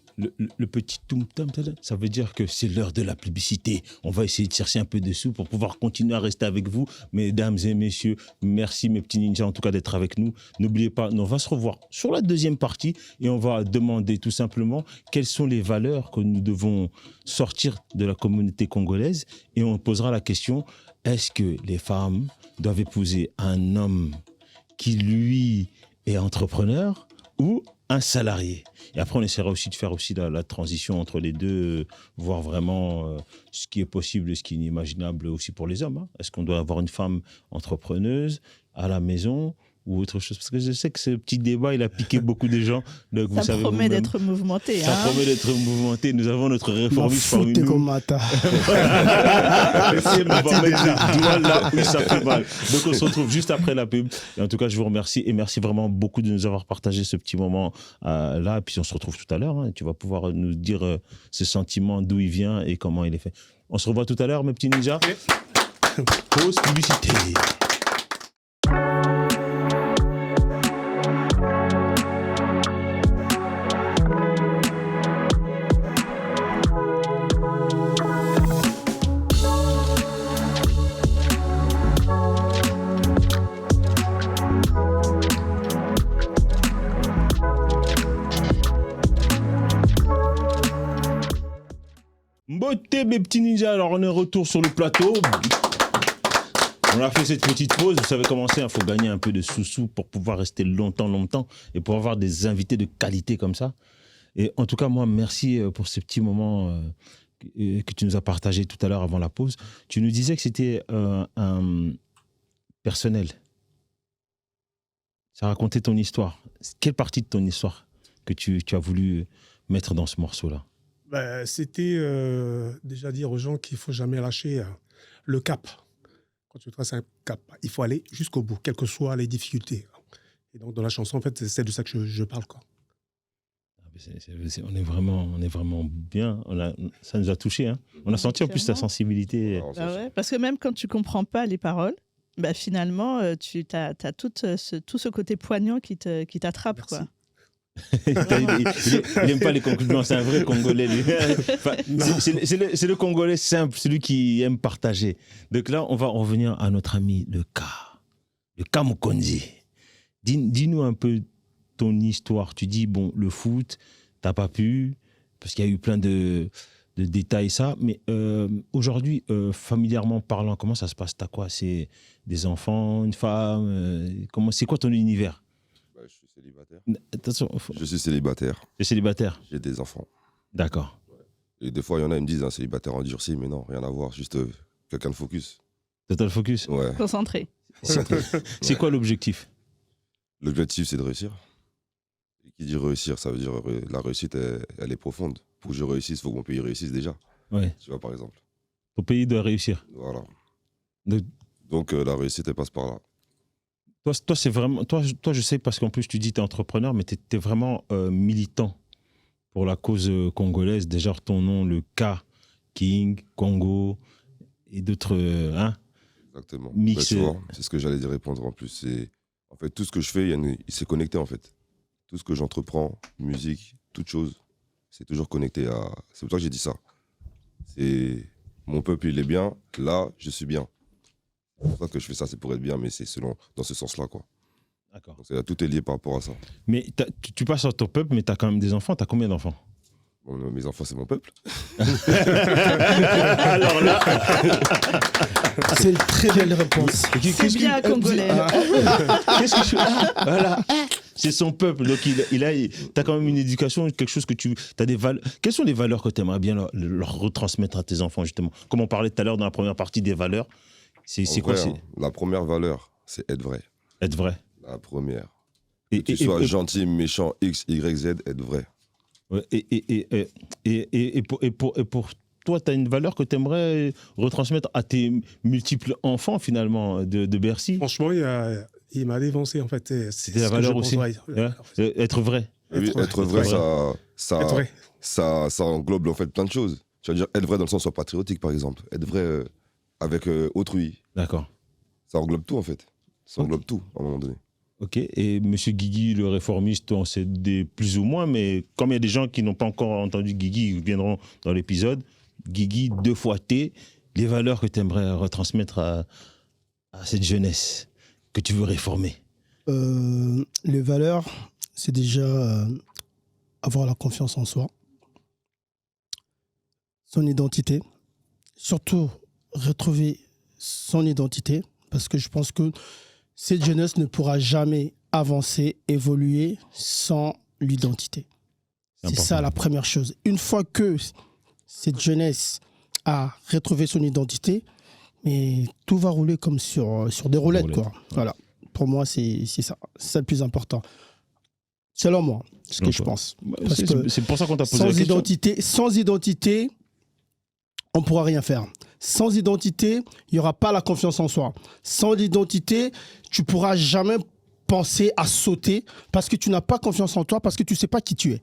A: le petit toum-tam, ça veut dire que c'est l'heure de la publicité. On va essayer de chercher un peu de sous pour pouvoir continuer à rester avec vous. Mesdames et messieurs, merci mes petits ninjas en tout cas d'être avec nous. N'oubliez pas, on va se revoir sur la deuxième partie et on va demander tout simplement quelles sont les valeurs que nous devons sortir de la communauté congolaise et on posera la question, est-ce que les femmes doivent épouser un homme qui lui est entrepreneur ou un salarié? Et après, on essaiera aussi de faire aussi la transition entre les deux, voir vraiment ce qui est possible et ce qui est inimaginable aussi pour les hommes. Hein. Est-ce qu'on doit avoir une femme entrepreneuse à la maison ou autre chose? Parce que je sais que ce petit débat, il a piqué beaucoup de gens. Donc
B: ça promet d'être mouvementé.
A: Ça promet d'être mouvementé. Nous avons notre réformiste parmi nous. On va mettre le doigt là où ça fait mal. Donc on se retrouve juste après la pub. Et en tout cas, je vous remercie et merci vraiment beaucoup de nous avoir partagé ce petit moment là. Et puis on se retrouve tout à l'heure. Hein. Tu vas pouvoir nous dire ce sentiment, d'où il vient et comment il est fait. On se revoit tout à l'heure, mes petits ninjas. Pause publicité. Beauté, mes petits ninjas, alors on est retour sur le plateau. On a fait cette petite pause, vous savez comment c'est, il faut gagner un peu de sous-sous pour pouvoir rester longtemps et pour avoir des invités de qualité comme ça. Et en tout cas, moi, merci pour ces petits moments que tu nous as partagés tout à l'heure avant la pause. Tu nous disais que c'était personnel. Ça racontait ton histoire. Quelle partie de ton histoire que tu as voulu mettre dans ce morceau-là?
C: C'était déjà dire aux gens qu'il ne faut jamais lâcher le cap. Quand tu traces un cap, il faut aller jusqu'au bout, quelles que soient les difficultés. Et donc, dans la chanson, en fait, c'est de ça que je parle, quoi.
A: On est vraiment bien. Ça nous a touchés. Hein. On a senti en plus ta sensibilité.
B: Ouais, parce que même quand tu ne comprends pas les paroles, finalement, tu as tout ce côté poignant qui t'attrape. Quoi.
A: Il n'aime pas les conclusions, c'est un vrai Congolais. Enfin, c'est le Congolais simple, celui qui aime partager. Donc là, on va revenir à notre ami le K Mukonzi. Dis-nous un peu ton histoire. Tu dis, bon, le foot, t'as pas pu, parce qu'il y a eu plein de détails, ça. Mais aujourd'hui, familièrement parlant, comment ça se passe? T'as quoi? C'est des enfants, une femme? C'est quoi ton univers?
D: Je suis célibataire.
A: Attention,
D: Je suis célibataire.
A: Tu es célibataire?
D: J'ai des enfants.
A: D'accord.
D: Ouais. Et des fois, il y en a, ils me disent, un célibataire endurci, mais non, rien à voir, juste quelqu'un de focus.
A: Total focus?
D: Ouais.
B: Concentré.
A: C'est quoi l'objectif?
D: L'objectif, c'est de réussir. Et qui dit réussir, ça veut dire la réussite, elle est profonde. Pour que je réussisse, il faut que mon pays réussisse déjà.
A: Ouais.
D: Tu vois, par exemple.
A: Ton pays doit réussir.
D: Voilà. Donc, la réussite, elle passe par là.
A: Toi, c'est vraiment, toi, je sais, parce qu'en plus, tu dis que tu es entrepreneur, mais tu es vraiment militant pour la cause congolaise. Déjà, ton nom, le K, King, Congo et d'autres.
D: Exactement.
A: Mix.
D: Tu vois, c'est ce que j'allais répondre en plus. En fait, tout ce que je fais, il s'est connecté en fait. Tout ce que j'entreprends, musique, toute chose, c'est toujours connecté à. C'est pour ça que j'ai dit ça. C'est mon peuple, il est bien. Là, je suis bien. C'est pour ça que je fais ça, c'est pour être bien, mais c'est dans ce sens-là, quoi.
A: D'accord.
D: Donc, tout est lié par rapport à ça.
A: Mais tu passes sur ton peuple, mais tu as quand même des enfants. Tu as combien d'enfants?
D: Bon, mes enfants, c'est mon peuple.
A: Alors là,
E: c'est une très belle réponse.
B: C'est bien congolais.
A: Qu'est-ce que je... Voilà. C'est son peuple. Donc, tu as quand même une éducation, quelque chose que tu as des valeurs. Quelles sont les valeurs que tu aimerais bien leur retransmettre à tes enfants, justement? Comme on parlait tout à l'heure dans la première partie des valeurs. C'est quoi
D: La première valeur, c'est être vrai.
A: Être vrai.
D: La première. Que tu sois gentil, méchant, X, Y, Z, être vrai.
A: Ouais, et pour toi, tu as une valeur que tu aimerais retransmettre à tes multiples enfants, finalement, de Bercy?
C: Franchement, il m'a dévancé, en fait.
A: C'était la valeur aussi. Être vrai.
D: Oui, être vrai, ça englobe en fait plein de choses. Tu vas dire être vrai dans le sens patriotique, par exemple. Être vrai avec autrui.
A: D'accord.
D: Ça englobe tout, en fait. Ça englobe tout, à un moment donné.
A: Ok, et M. Guigui, le réformiste, on sait plus ou moins, mais comme il y a des gens qui n'ont pas encore entendu Guigui, ils viendront dans l'épisode. Guigui, 2 fois T, les valeurs que tu aimerais retransmettre à cette jeunesse que tu veux réformer.
E: Les valeurs, c'est déjà avoir la confiance en soi, son identité, surtout retrouver son identité, parce que je pense que cette jeunesse ne pourra jamais avancer, évoluer sans l'identité. C'est ça la première chose. Une fois que cette jeunesse a retrouvé son identité, mais tout va rouler comme sur des roulettes, quoi. Ouais. Voilà. Pour moi, c'est ça. C'est ça le plus important. Selon moi, ce que je pense.
A: C'est pour ça qu'on t'a posé la question.
E: Sans identité, on ne pourra rien faire. Sans identité, il n'y aura pas la confiance en soi. Sans identité, tu ne pourras jamais penser à sauter parce que tu n'as pas confiance en toi, parce que tu ne sais pas qui tu es.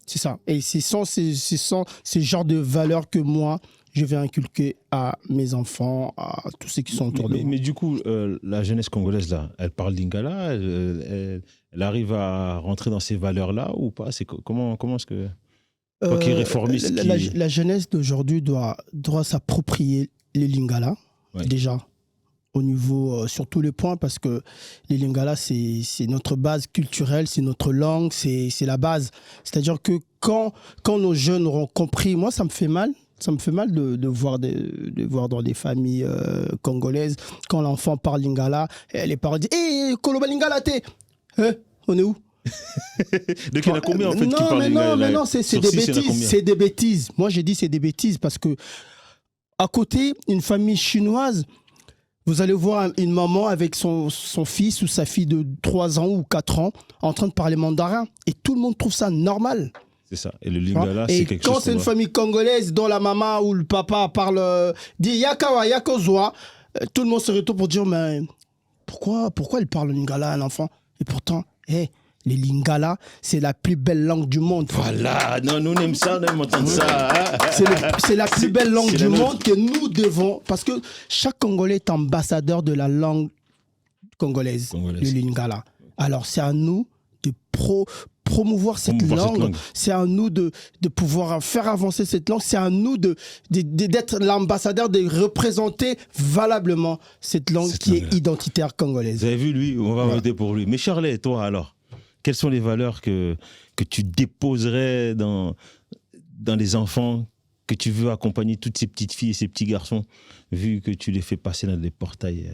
E: C'est ça. Et c'est sans ces genres de valeurs que moi, je vais inculquer à mes enfants, à tous ceux qui sont autour de moi.
A: Mais du coup, la jeunesse congolaise, là, elle parle lingala, elle arrive à rentrer dans ces valeurs-là ou pas? Comment est-ce que... qui est réformiste,
E: la jeunesse d'aujourd'hui doit s'approprier les lingala, déjà, au niveau, sur tous les points, parce que les lingala, c'est notre base culturelle, c'est notre langue, c'est la base. C'est-à-dire que quand nos jeunes auront compris, moi, ça me fait mal. Ça me fait mal de voir dans des familles congolaises, quand l'enfant parle lingala, les parents disent « Hé, Koloba lingala, t'es on est où ?»
A: Donc il y en a combien en fait qui parlent lingala?
E: Mais non, c'est des bêtises. C'est des bêtises. Moi, j'ai dit c'est des bêtises parce que à côté, une famille chinoise, vous allez voir une maman avec son fils ou sa fille de 3 ans ou 4 ans en train de parler mandarin. Et tout le monde trouve ça normal.
A: C'est ça. Et le lingala, c'est quelque chose.
E: Et quand c'est une famille congolaise dont la maman ou le papa parle, dit Yakawa, Yakozwa, tout le monde se retourne pour dire mais pourquoi elle parle lingala à un enfant? Et pourtant, les lingala, c'est la plus belle langue du monde.
A: Voilà, non, nous on aime ça, on aime entendre ça.
E: C'est la plus belle langue du monde que nous devons, parce que chaque Congolais est ambassadeur de la langue congolaise. Le lingala. Alors c'est à nous de promouvoir cette langue. C'est à nous de pouvoir faire avancer cette langue. C'est à nous d'être l'ambassadeur, de représenter valablement cette langue qui est identitaire congolaise.
A: Vous avez vu, lui, on va voter pour lui. Mais Charlet, toi alors, quelles sont les valeurs que tu déposerais dans les enfants, que tu veux accompagner toutes ces petites filles et ces petits garçons, vu que tu les fais passer dans des portails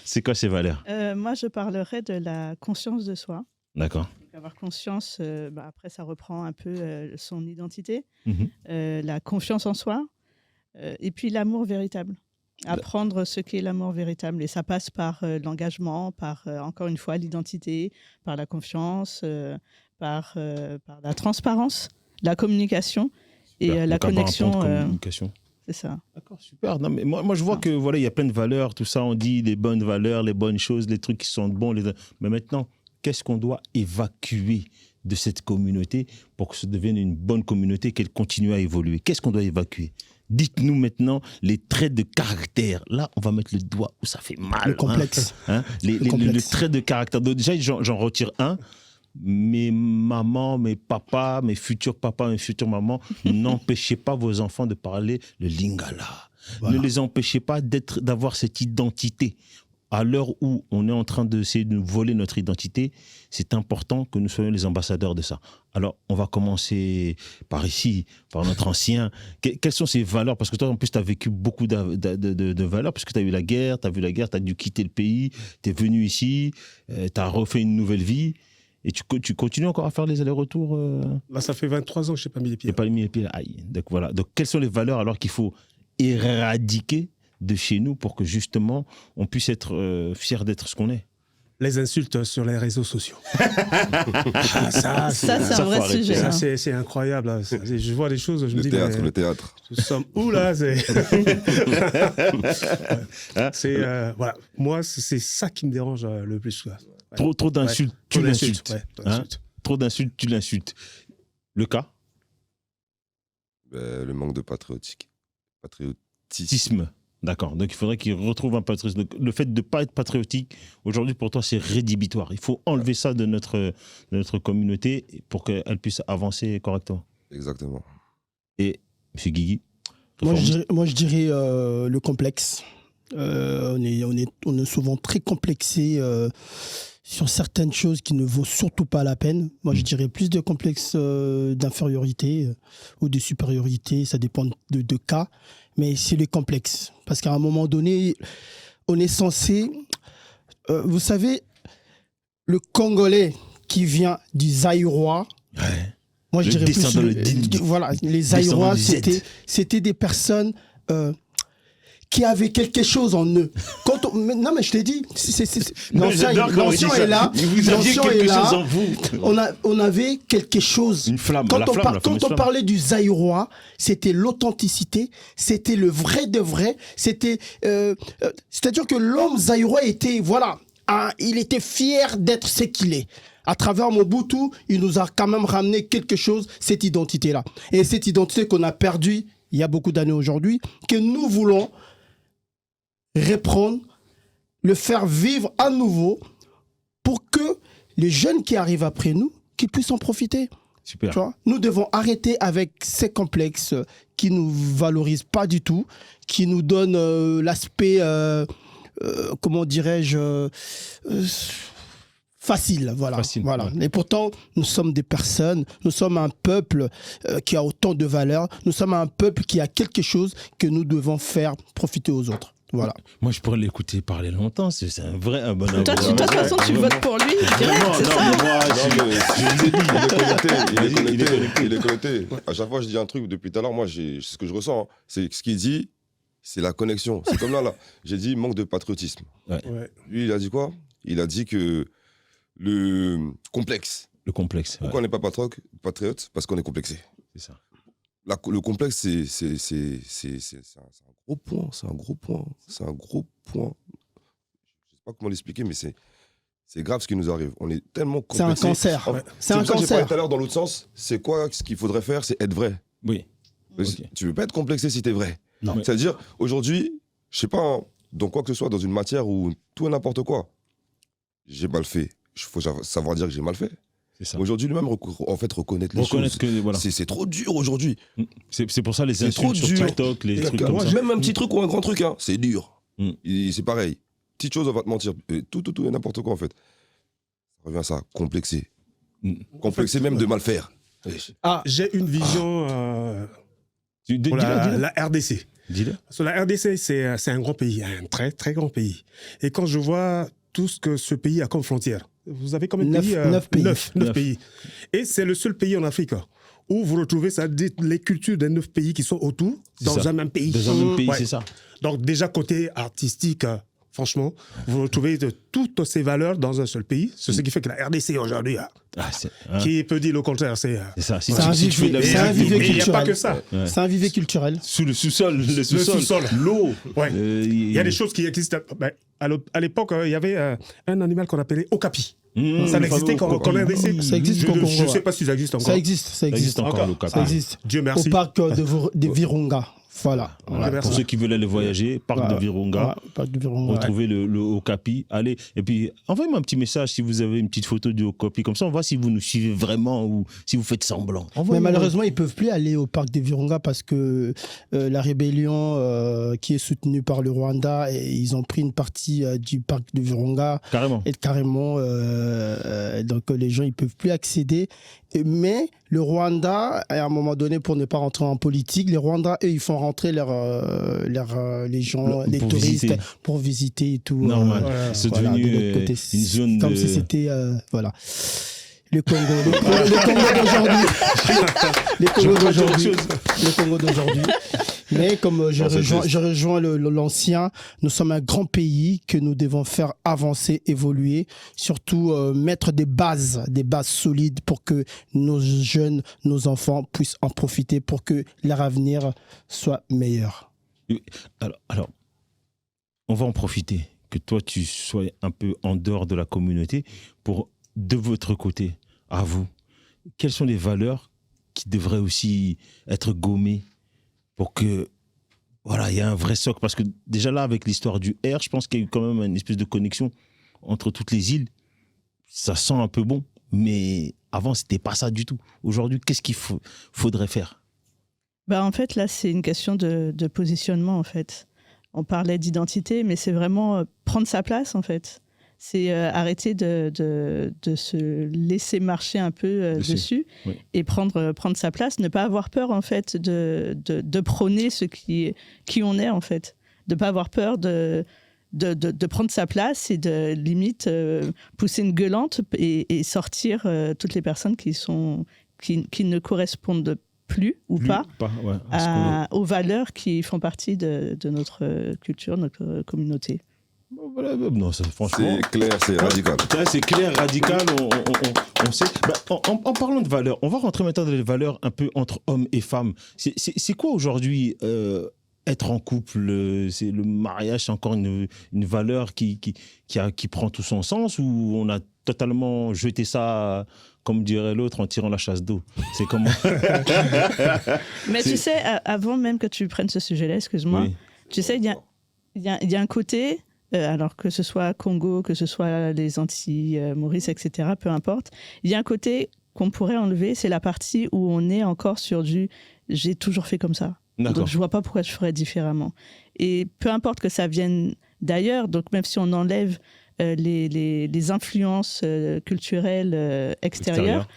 A: C'est quoi ces valeurs?
B: Moi, je parlerais de la conscience de soi.
A: D'accord.
B: Donc, avoir conscience, après, ça reprend un peu son identité, la confiance en soi, et puis l'amour véritable. Apprendre ce qu'est l'amour véritable. Et ça passe par l'engagement, par, encore une fois, l'identité, par la confiance, par la transparence, la communication et la connexion.
A: Communication.
B: C'est ça.
A: D'accord, super. Non, mais moi, je vois que voilà, il y a plein de valeurs, tout ça, on dit les bonnes valeurs, les bonnes choses, les trucs qui sont bons. Mais maintenant, qu'est-ce qu'on doit évacuer de cette communauté pour que ça devienne une bonne communauté, qu'elle continue à évoluer? Qu'est-ce qu'on doit évacuer? Dites-nous maintenant les traits de caractère. Là, on va mettre le doigt où ça fait mal.
E: Le complexe.
A: Les traits de caractère. Donc, déjà, j'en retire un. Mes mamans, mes papas, mes futurs papas, mes futures mamans, n'empêchez pas vos enfants de parler le lingala. Voilà. Ne les empêchez pas d'avoir cette identité. À l'heure où on est en train d'essayer de nous voler notre identité, c'est important que nous soyons les ambassadeurs de ça. Alors, on va commencer par ici, par notre ancien. Quelles sont ces valeurs? Parce que toi, en plus, tu as vécu beaucoup de valeurs, parce que tu as eu la guerre, tu as vu la guerre, tu as dû quitter le pays, tu es venu ici, tu as refait une nouvelle vie. Et tu continues encore à faire les allers-retours
C: Là, ça fait 23 ans que je n'ai pas mis les pieds.
A: Tu n'as pas mis les pieds là. Aïe. Donc, voilà. Donc, quelles sont les valeurs alors qu'il faut éradiquer de chez nous pour que justement on puisse être fier d'être ce qu'on est?
C: Les insultes sur les réseaux sociaux.
B: Ça, c'est un vrai sujet.
C: Ça, c'est incroyable. Je vois des choses, je me dis...
D: Le théâtre.
C: Nous sommes où, là? Voilà. Moi, c'est ça qui me dérange le plus. Là.
A: Ouais. Trop d'insultes, tu l'insultes. Trop d'insultes, tu l'insultes. Le cas?
D: Le manque de patriotisme.
A: D'accord. Donc, il faudrait qu'il retrouve un patriotisme. Le fait de ne pas être patriotique, aujourd'hui, pour toi, c'est rédhibitoire. Il faut enlever ça de notre communauté pour qu'elle puisse avancer correctement.
D: Exactement.
A: Et, M. Guigui?
E: Moi, je dirais le complexe. On est souvent très complexé sur certaines choses qui ne vaut surtout pas la peine. Moi, je dirais plus de complexe d'infériorité ou de supériorité. Ça dépend de cas. Mais c'est le complexe. Parce qu'à un moment donné, on est censé... vous savez, le Congolais qui vient du Zaïrois...
A: Ouais.
E: Moi, je dirais plus... Voilà, les Zaïrois, c'était des personnes... qui avaient quelque chose en eux. Non, mais je t'ai dit, l'ancien est là.
A: Vous aviez quelque chose en vous.
E: On avait quelque chose.
A: Une flamme.
E: Quand on parlait du Zaïrois, c'était l'authenticité, c'était le vrai de vrai. C'est-à-dire que l'homme Zaïrois était, voilà, il était fier d'être ce qu'il est. À travers Mobutu, il nous a quand même ramené quelque chose, cette identité-là. Et cette identité qu'on a perdue il y a beaucoup d'années aujourd'hui, que nous voulons reprendre, le faire vivre à nouveau pour que les jeunes qui arrivent après nous, qu'ils puissent en profiter.
A: Super.
E: Tu vois, nous devons arrêter avec ces complexes qui ne nous valorisent pas du tout, qui nous donnent l'aspect, comment dirais-je, facile. Voilà. Ouais. Et pourtant, nous sommes des personnes, nous sommes un peuple qui a autant de valeurs, nous sommes un peuple qui a quelque chose que nous devons faire profiter aux autres. Voilà.
A: Moi, je pourrais l'écouter parler longtemps. C'est un bon
B: Toi, de toute façon, tu votes pour lui.
D: Il est connecté. À chaque fois, je dis un truc depuis tout à l'heure. Moi, ce que je ressens, c'est ce qu'il dit, c'est la connexion. C'est comme là. J'ai dit manque de patriotisme.
A: Ouais.
D: Lui, il a dit quoi? Il a dit que le complexe. Pourquoi on n'est pas patriote? Parce qu'on est complexé.
A: C'est ça.
D: Le complexe, c'est un gros point. C'est un gros point. Je ne sais pas comment l'expliquer, mais c'est grave ce qui nous arrive. On est tellement complexé.
E: C'est un cancer.
D: C'est un cancer. J'ai parlé tout à l'heure dans l'autre sens. C'est quoi ce qu'il faudrait faire? C'est être vrai.
A: Oui. Okay.
D: Tu ne veux pas être complexé si tu es vrai.
E: Non.
D: C'est-à-dire, aujourd'hui, je ne sais pas, dans quoi que ce soit, dans une matière ou tout et n'importe quoi, j'ai mal fait. Il faut savoir dire que j'ai mal fait. Aujourd'hui, lui-même, en fait, reconnaître les choses.
A: Voilà.
D: C'est trop dur aujourd'hui.
A: C'est pour ça les insultes sur TikTok, les trucs comme ça.
D: Même un petit truc ou un grand truc, hein, c'est dur. C'est pareil. Petite chose, on va te mentir. Tout et n'importe quoi, en fait. Ça revient à ça, complexé. Complexé même de mal faire.
C: J'ai une vision pour la RDC.
A: Dis-le.
C: Sur la RDC, c'est un grand pays, un très, très grand pays. Et quand je vois tout ce que ce pays a comme frontière, vous avez combien de pays?
E: 9 pays.
C: 9 pays. Et c'est le seul pays en Afrique où vous retrouvez les cultures des 9 pays qui sont autour, dans un même pays.
A: Dans un même pays, c'est ça.
C: Donc déjà, côté artistique, franchement, vous retrouvez toutes ces valeurs dans un seul pays. C'est ce qui fait que la RDC aujourd'hui, qui peut dire le contraire, c'est ça.
E: C'est un vivier culturel.
C: Il n'y a pas que ça.
E: Ouais. C'est un vivier culturel.
A: Sous le sous-sol, le sous-sol, l'eau.
C: Ouais. Il y a des choses qui existent. À l'époque, il y avait un animal qu'on appelait okapi. Ça n'existait qu'en RDC.
E: Ça existe encore.
C: Je ne sais pas si ça existe encore.
E: Ça existe
A: encore, l'okapi.
E: Ça existe.
C: Dieu merci.
E: Au parc de Virunga. Voilà.
A: Pour ceux qui veulent aller voyager, parc de Virunga. Retrouvez le okapi. Allez. Et puis, envoyez-moi un petit message si vous avez une petite photo du okapi. Comme ça, on voit si vous nous suivez vraiment ou si vous faites semblant.
E: Mais malheureusement, ils ne peuvent plus aller au parc de Virunga parce que la rébellion qui est soutenue par le Rwanda, et ils ont pris une partie du parc de Virunga.
A: Carrément.
E: Et carrément. Donc, les gens, ils ne peuvent plus accéder. Mais le Rwanda, à un moment donné, pour ne pas rentrer en politique, les Rwandais, eux, ils font rentrer les gens, les touristes, pour visiter et tout.
A: Normal. C'est devenu une zone
E: comme si c'était... voilà. Le Congo d'aujourd'hui. Le Congo d'aujourd'hui. Mais comme je rejoins l'ancien, nous sommes un grand pays que nous devons faire avancer, évoluer, surtout mettre des bases solides pour que nos jeunes, nos enfants puissent en profiter pour que leur avenir soit meilleur.
A: Alors, on va en profiter, que toi tu sois un peu en dehors de la communauté, pour de votre côté, à vous, quelles sont les valeurs qui devraient aussi être gommées pour que, voilà, il y ait un vrai socle. Parce que déjà là, avec l'histoire du R, je pense qu'il y a eu quand même une espèce de connexion entre toutes les îles. Ça sent un peu bon, mais avant, c'était pas ça du tout. Aujourd'hui, qu'est-ce qu'il faudrait faire?
B: En fait, là, c'est une question de positionnement, en fait. On parlait d'identité, mais c'est vraiment prendre sa place, en fait. C'est arrêter de se laisser marcher un peu dessus oui. Et prendre sa place, ne pas avoir peur, en fait, de prôner ce qui on est, en fait. De ne pas avoir peur de prendre sa place et de limite pousser une gueulante et sortir toutes les personnes qui ne correspondent plus ou pas ouais, aux valeurs qui font partie de notre culture, notre communauté.
A: Voilà, non, franchement,
D: c'est clair, c'est radical.
A: C'est clair, radical. On sait. En parlant de valeurs, on va rentrer maintenant dans les valeurs un peu entre hommes et femmes. C'est quoi aujourd'hui être en couple? C'est le mariage, c'est encore une valeur qui prend tout son sens, ou on a totalement jeté ça, comme dirait l'autre, en tirant la chasse d'eau? C'est comment?
B: Mais tu sais, avant même que tu prennes ce sujet-là, excuse-moi, oui. Tu sais, il y a un côté. Alors que ce soit Congo, que ce soit les Antilles, Maurice, etc., peu importe, il y a un côté qu'on pourrait enlever, c'est la partie où on est encore sur du « j'ai toujours fait comme ça ». Donc je ne vois pas pourquoi je ferais différemment. Et peu importe que ça vienne d'ailleurs, donc même si on enlève les influences culturelles extérieures,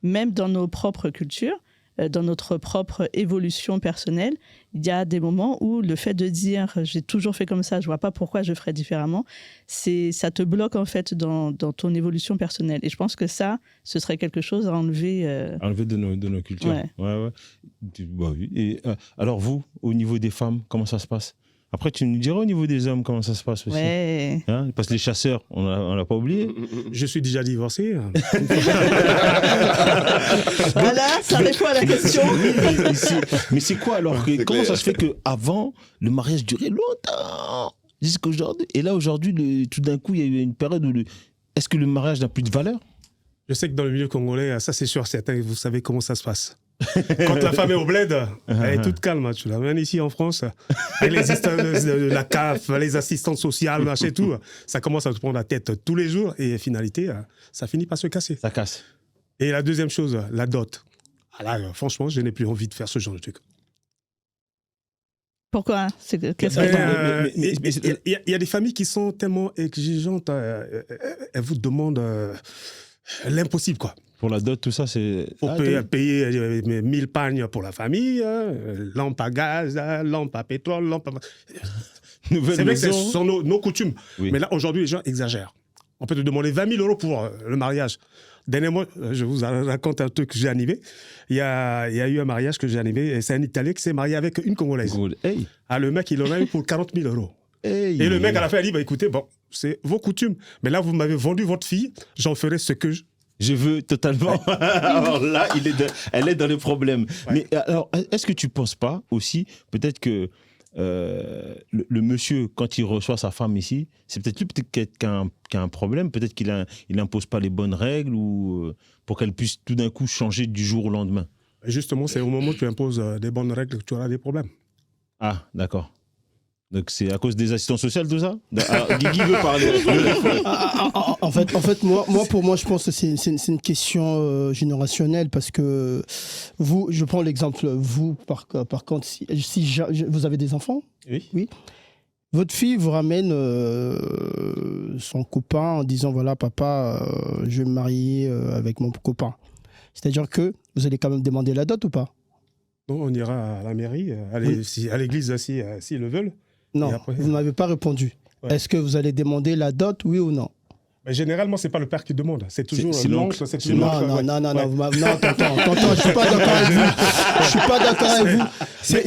B: même dans nos propres cultures, dans notre propre évolution personnelle, il y a des moments où le fait de dire « j'ai toujours fait comme ça, je ne vois pas pourquoi je ferais différemment », ça te bloque en fait dans ton évolution personnelle. Et je pense que ça, ce serait quelque chose à enlever.
A: Enlever de nos cultures. Ouais. Bah, oui. Et, alors vous, au niveau des femmes, comment ça se passe? Après, tu nous diras au niveau des hommes comment ça se passe aussi.
B: Ouais.
A: Hein, parce que les chasseurs, on l'a pas oublié.
C: Je suis déjà divorcé.
B: Voilà, ça répond à la question.
A: Mais c'est quoi alors comment ça se fait qu'avant, le mariage durait longtemps jusqu'à aujourd'hui? Et là, aujourd'hui, tout d'un coup, il y a eu une période où est-ce que le mariage n'a plus de valeur?
C: Je sais que dans le milieu congolais, ça c'est sûr, certain, vous savez comment ça se passe. Quand la femme est au bled, elle est toute calme. Tu la mènes ici en France, avec les histoires de la CAF, les assistantes sociales, machin, tout. Ça commence à te prendre la tête tous les jours et finalité, ça finit par se casser.
A: Ça casse.
C: Et la deuxième chose, la dot. Là, franchement, je n'ai plus envie de faire ce genre de truc.
B: Pourquoi?
C: Il y a des familles qui sont tellement exigeantes, elles vous demandent l'impossible, quoi.
A: Pour la dot, tout ça, c'est...
C: Faut payer 1000 pagnes pour la famille, lampe à gaz, lampe à pétrole, lampe à... C'est vrai que ce sont nos coutumes. Oui. Mais là, aujourd'hui, les gens exagèrent. On peut te demander 20 000 € pour le mariage. Dernièrement, je vous raconte un truc que j'ai animé. Il y a eu un mariage que j'ai animé, et c'est un Italien qui s'est marié avec une Congolaise.
A: Hey.
C: Le mec, il en a eu pour 40 000 €.
A: Hey.
C: Et le mec, à la fin, il dit, écoutez, bon, c'est vos coutumes. Mais là, vous m'avez vendu votre fille, j'en ferai ce que
A: je veux totalement. Alors là, elle est dans les problèmes. Ouais. Mais alors, est-ce que tu ne penses pas aussi, peut-être que le monsieur, quand il reçoit sa femme ici, c'est peut-être lui qui a un problème, peut-être qu'il n'impose pas les bonnes règles ou pour qu'elle puisse tout d'un coup changer du jour au lendemain?
C: Justement, c'est au moment où tu imposes des bonnes règles que tu auras des problèmes.
A: Ah, d'accord. Donc c'est à cause des assistants sociaux, tout ça? Guigui veut parler.
E: En fait, moi, pour moi, je pense que c'est une question générationnelle, parce que vous, je prends l'exemple, vous, par contre, si vous avez des enfants, oui. Votre fille vous ramène son copain en disant, voilà, papa, je vais me marier avec mon copain. C'est-à-dire que vous allez quand même demander la dot ou pas?
C: Non, on ira à la mairie, à l'église s'ils le veulent.
E: Non, vous ne m'avez pas répondu. Ouais. Est-ce que vous allez demander la dot, oui ou non?
C: Mais généralement, c'est pas le père qui demande. C'est toujours l'oncle.
E: Non, tonton, je suis pas d'accord avec vous. Je suis pas d'accord avec vous.
C: Ce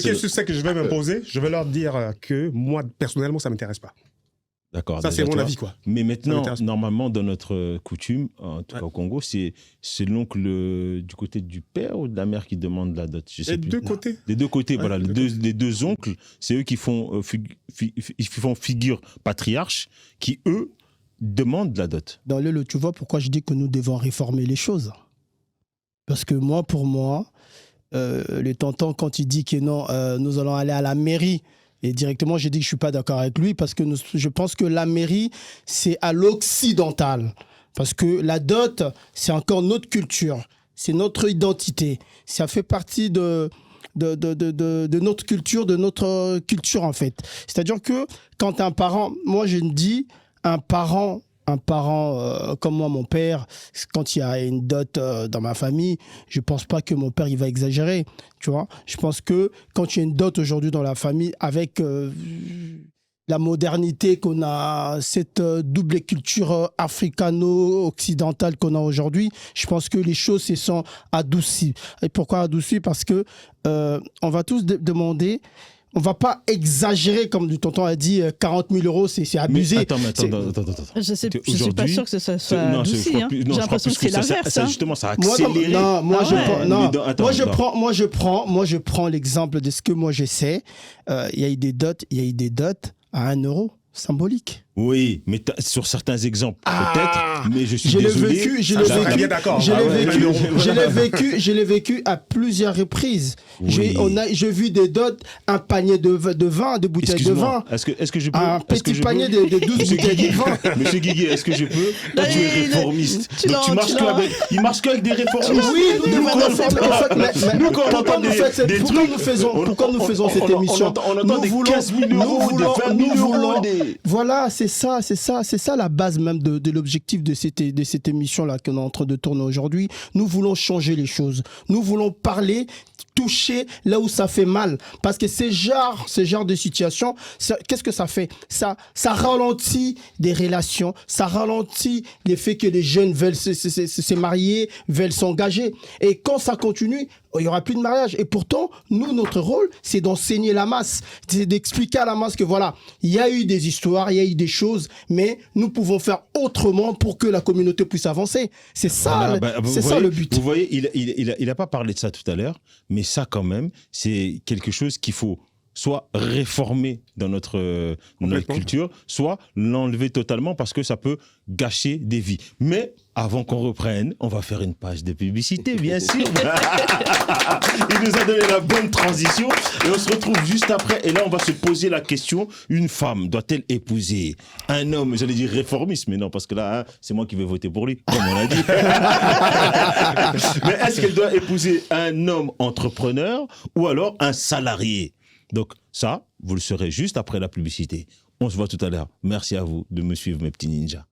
C: qui est sûr, c'est que je vais m'imposer. Je vais leur dire que moi, personnellement, ça m'intéresse pas.
A: D'accord.
C: Ça, c'est mon avis, quoi.
A: Mais maintenant, normalement, dans notre coutume, en tout cas au Congo, c'est l'oncle du côté du père ou de la mère qui demande la dot.
C: Des deux côtés.
A: Des deux côtés, voilà. Les deux oncles, c'est eux qui font figure patriarche, qui, eux, demandent la dot.
E: Dans tu vois pourquoi je dis que nous devons réformer les choses. Parce que pour moi, le tonton, quand il dit que non, nous allons aller à la mairie, et directement, j'ai dit que je ne suis pas d'accord avec lui parce que je pense que la mairie, c'est à l'occidental. Parce que la dot, c'est encore notre culture, c'est notre identité. Ça fait partie de notre culture en fait. C'est-à-dire que quand un parent, moi je me dis, un parent comme moi, mon père, quand il y a une dot dans ma famille, je pense pas que mon père il va exagérer, tu vois. Je pense que quand il y a une dot aujourd'hui dans la famille, avec la modernité qu'on a, cette double culture africano-occidentale qu'on a aujourd'hui, je pense que les choses se sont adoucies. Et pourquoi adoucies? Parce que on va tous demander. On ne va pas exagérer, comme du tonton a dit, 40 000 euros, c'est abusé.
B: Mais attends. Je ne suis pas sûr que ça soit adouci. J'ai l'impression que c'est l'inverse.
A: Justement, ça a accéléré.
E: Moi, je prends l'exemple de ce que moi, je sais. Il y a eu des dots à 1 euro, symbolique.
A: Oui, mais sur certains exemples, peut-être, mais je suis désolé.
E: Je l'ai vécu à plusieurs reprises.
A: Oui.
E: J'ai vu des dots, un panier de vin, de bouteilles de vin.
A: Est-ce que je peux
E: un petit panier de 12 bouteilles de vin.
A: Monsieur Guigui, est-ce que je peux? Toi, tu es réformiste. Donc tu marches qu'avec... Il marche qu'avec des réformistes.
E: Oui, pourquoi nous faisons cette émission?
A: On entend des 15 000 euros, des 20 000 euros.
E: Voilà, c'est ça la base même de l'objectif de cette émission-là qu'on est en train de tourner aujourd'hui. Nous voulons changer les choses. Nous voulons parler, toucher là où ça fait mal. Parce que ces genres de situations, qu'est-ce que ça fait? Ça ralentit des relations, ça ralentit le fait que les jeunes veulent se marier, veulent s'engager. Et quand ça continue, il n'y aura plus de mariage. Et pourtant, nous, notre rôle, c'est d'enseigner la masse, c'est d'expliquer à la masse que voilà, il y a eu des histoires, il y a eu des choses, mais nous pouvons faire autrement pour que la communauté puisse avancer. C'est ça, ça le but.
A: Vous voyez, il n'a pas parlé de ça tout à l'heure, mais ça quand même, c'est quelque chose qu'il faut soit réformer dans notre culture, soit l'enlever totalement parce que ça peut gâcher des vies. Mais avant qu'on reprenne, on va faire une page de publicité, bien sûr. Il nous a donné la bonne transition et on se retrouve juste après. Et là, on va se poser la question, une femme doit-elle épouser un homme, j'allais dire réformiste, mais non, parce que là, c'est moi qui vais voter pour lui, comme on a dit. Mais est-ce qu'elle doit épouser un homme entrepreneur ou alors un salarié? Donc ça, vous le saurez juste après la publicité. On se voit tout à l'heure. Merci à vous de me suivre, mes petits ninjas.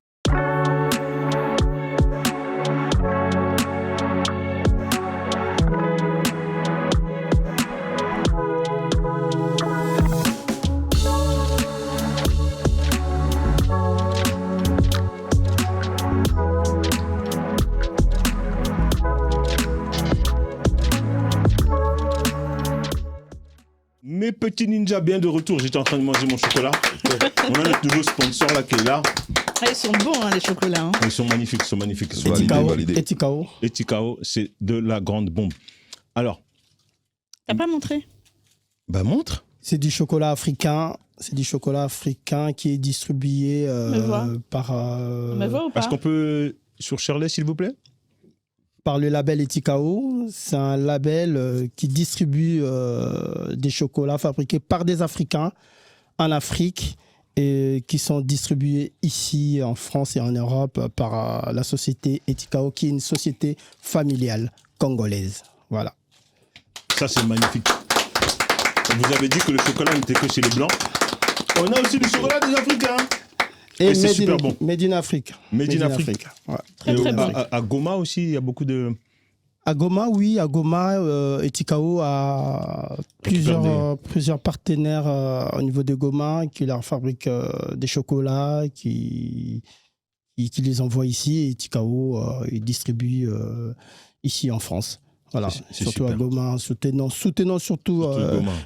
A: Mes petits ninjas, bien de retour. J'étais en train de manger mon chocolat. On a notre nouveau sponsor là qui est là.
B: Ah, ils sont bons, les chocolats. Hein.
A: Ils sont magnifiques, Etikao, c'est de la grande bombe. Alors.
B: T'as pas montré?
A: Bah montre.
E: C'est du chocolat africain. C'est du chocolat africain qui est distribué par.
A: Est-ce qu'on peut sur Shirley, s'il vous plaît?
E: Par le label Etikao. C'est un label qui distribue des chocolats fabriqués par des Africains en Afrique et qui sont distribués ici en France et en Europe par la société Etikao, qui est une société familiale congolaise. Voilà.
A: Ça, c'est magnifique. Vous avez dit que le chocolat n'était que chez les Blancs. On a aussi du chocolat des Africains.
E: Et
A: c'est super bon.
E: Made in Afrique.
A: Made in Afrique.
E: Ouais.
B: Très, très bon.
A: À Goma aussi, il y a beaucoup de...
E: À Goma, oui. À Goma, Etikao a plusieurs partenaires au niveau de Goma qui leur fabriquent des chocolats, qui les envoient ici. Et Etikao, il distribue ici en France. Voilà, c'est surtout super. À Goma, soutenant surtout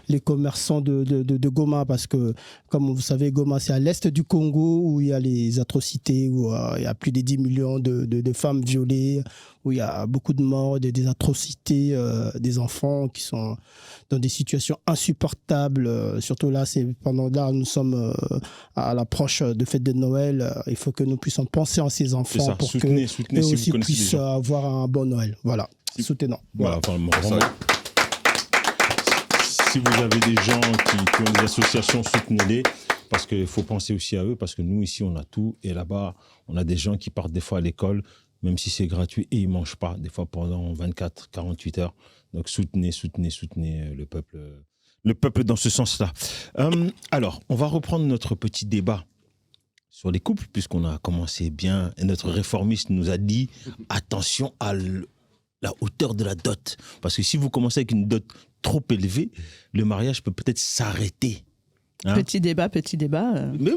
E: les commerçants de Goma, parce que, comme vous savez, Goma, c'est à l'est du Congo, où il y a les atrocités, où il y a plus de 10 millions de femmes violées, où il y a beaucoup de morts, des atrocités, des enfants qui sont dans des situations insupportables. Surtout là, nous sommes à l'approche de fête de Noël. Il faut que nous puissions penser en ces enfants pour qu'eux aussi puissent avoir un bon Noël. Voilà. Soutenant.
A: Voilà, vraiment. Si vous avez des gens qui ont des associations, soutenez-les, parce qu'il faut penser aussi à eux, parce que nous, ici, on a tout, et là-bas, on a des gens qui partent des fois à l'école, même si c'est gratuit, et ils ne mangent pas, des fois pendant 24, 48 heures. Donc, soutenez le peuple dans ce sens-là. Alors, on va reprendre notre petit débat sur les couples, puisqu'on a commencé bien, et notre réformiste nous a dit, attention à la hauteur de la dot. Parce que si vous commencez avec une dot trop élevée, le mariage peut peut-être s'arrêter.
B: Hein? Petit débat.
A: Mais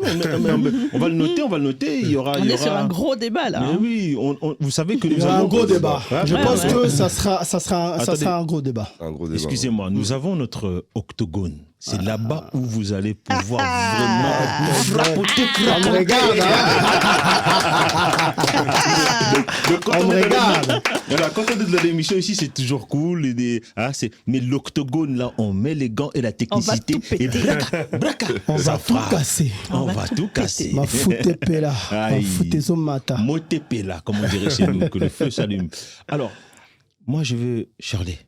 A: on va le noter. Il y aura,
B: est sur un gros débat, là.
A: Mais oui, vous savez que
E: nous avons un gros débat. Je pense que ça sera un gros débat.
A: Excusez-moi, nous avons notre octogone. C'est là-bas où vous allez pouvoir vraiment frappoter.
E: On me regarde,
A: On me regarde. Quand on est dans l'émission ici, c'est toujours cool. Mais l'octogone, là, on met les gants et la technicité. Et braca.
E: On va tout casser.
A: On va tout casser.
E: Ma foutepela. Ma foutezomata.
A: Motepela, comme on dirait chez nous, que le feu s'allume. Alors, moi, je veux, Charlie,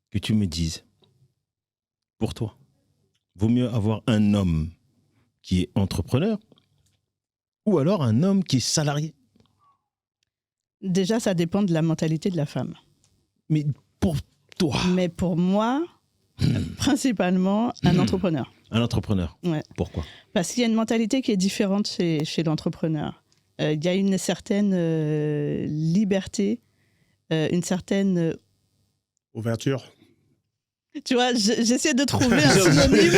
A: que tu me dises, pour toi, vaut mieux avoir un homme qui est entrepreneur ou alors un homme qui est salarié?
B: Déjà, ça dépend de la mentalité de la femme.
A: Mais pour toi?
B: Mais pour moi, principalement, un entrepreneur.
A: Un entrepreneur?
B: Ouais.
A: Pourquoi?
B: Parce qu'il y a une mentalité qui est différente chez l'entrepreneur. Il y a une certaine liberté, une certaine...
C: ouverture.
B: Tu vois, j'essaie de trouver un synonyme.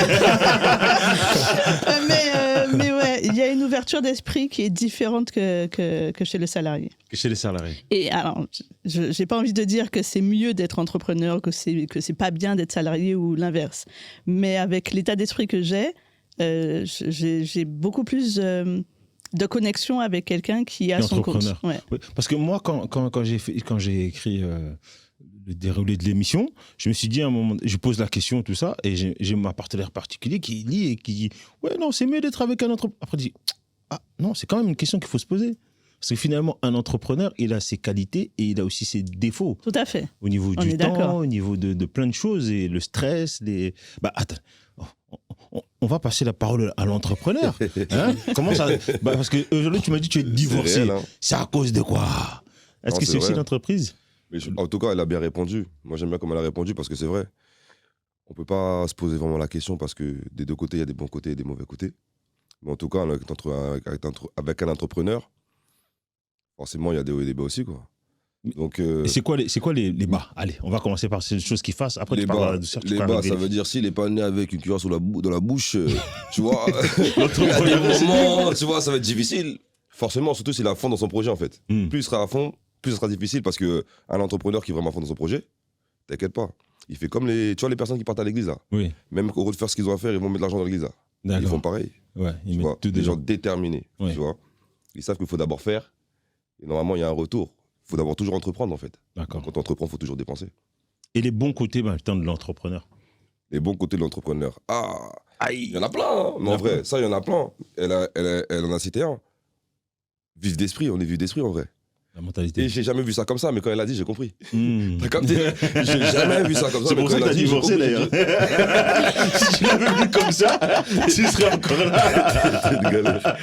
B: mais ouais, il y a une ouverture d'esprit qui est différente que chez le salarié.
A: Que chez les salariés.
B: Et alors, je n'ai pas envie de dire que c'est mieux d'être entrepreneur, que c'est pas bien d'être salarié ou l'inverse. Mais avec l'état d'esprit que j'ai beaucoup plus de connexion avec quelqu'un qui a son compte. Ouais.
A: Oui, parce que moi, quand j'ai écrit... le déroulé de l'émission, je me suis dit à un moment, je pose la question, tout ça, et j'ai ma partenaire particulier qui lit et qui dit « Ouais, non, c'est mieux d'être avec un entrepreneur. » Après, je dis « Ah, non, c'est quand même une question qu'il faut se poser. » Parce que finalement, un entrepreneur, il a ses qualités et il a aussi ses défauts.
B: Tout à fait.
A: Au niveau du temps, au niveau de plein de choses, et le stress, attends, on va passer la parole à l'entrepreneur. Hein? Comment ça... parce qu'aujourd'hui, tu m'as dit que tu es divorcé. C'est à cause de quoi? Est-ce que c'est aussi l'entreprise?
D: Mais en tout cas, elle a bien répondu. Moi, j'aime bien comment elle a répondu, parce que c'est vrai. On ne peut pas se poser vraiment la question, parce que des deux côtés, il y a des bons côtés et des mauvais côtés. Mais en tout cas, avec un entrepreneur, forcément, il y a des hauts et des bas aussi, quoi. Donc,
A: et c'est quoi les bas? Allez, on va commencer par ces choses qui fassent. Après,
D: les bas, ça veut dire s'il n'est pas né avec une cuillère dans la bouche, tu vois, il y a des moments, tu vois, ça va être difficile. Forcément, surtout s'il est à fond dans son projet, en fait. Plus il sera à fond, plus ça sera difficile, parce qu'un entrepreneur qui est vraiment à fond dans son projet, t'inquiète pas. Il fait comme les personnes qui partent à l'église, là. Oui. Même au lieu de faire ce qu'ils ont à faire, ils vont mettre l'argent dans l'église, là. Ils font pareil.
A: Ouais,
D: ils mettent des gens déterminés, tu vois. Ils savent qu'il faut d'abord faire, et normalement, il y a un retour. Il faut d'abord toujours entreprendre, en fait. D'accord. Quand on entreprend, il faut toujours dépenser.
A: Et les bons côtés maintenant de l'entrepreneur?
D: Les bons côtés de l'entrepreneur. Il y en a plein, hein. Mais en vrai, ça, il y en a plein. Elle en a cité un. Vif d'esprit, on est vif d'esprit, en vrai.
A: La mentalité.
D: Et j'ai jamais vu ça comme ça, mais quand elle a dit, j'ai compris. T'as capté? J'ai jamais vu ça comme ça.
A: C'est pour ça que t'as divorcé, d'ailleurs. Si tu l'avais vu comme ça, tu serais encore là.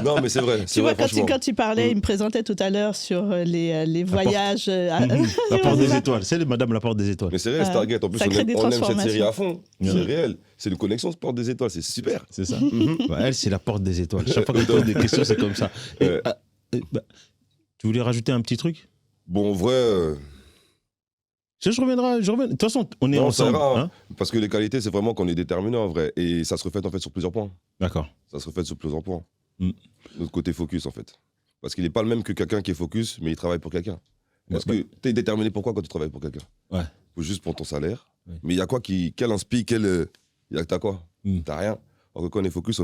D: Non, mais c'est vrai.
B: Tu vois, quand tu parlais, il me présentait tout à l'heure sur les voyages.
A: La porte des étoiles. C'est madame la porte des étoiles.
D: Mais c'est réel, Stargate. En plus, on aime cette série à fond. C'est réel. C'est une connexion, porte des étoiles. C'est super.
A: C'est ça. Elle, c'est la porte des étoiles. Chaque fois qu'on pose des questions, c'est comme ça. Tu voulais rajouter un petit truc?
D: Bon, en vrai,
A: Je reviendrai. De toute façon, on est ensemble.
D: Parce que les qualités, c'est vraiment qu'on est déterminé en vrai. Et ça se reflète en fait sur plusieurs points.
A: D'accord.
D: Ça se reflète sur plusieurs points. Notre côté focus en fait. Parce qu'il n'est pas le même que quelqu'un qui est focus, mais il travaille pour quelqu'un. Est-ce que tu es déterminé pourquoi quand tu travailles pour quelqu'un?
A: Ouais.
D: Juste pour ton salaire. Ouais. Mais il y a quoi quel inspi, t'as quoi? T'as rien. Alors que quand on est focus,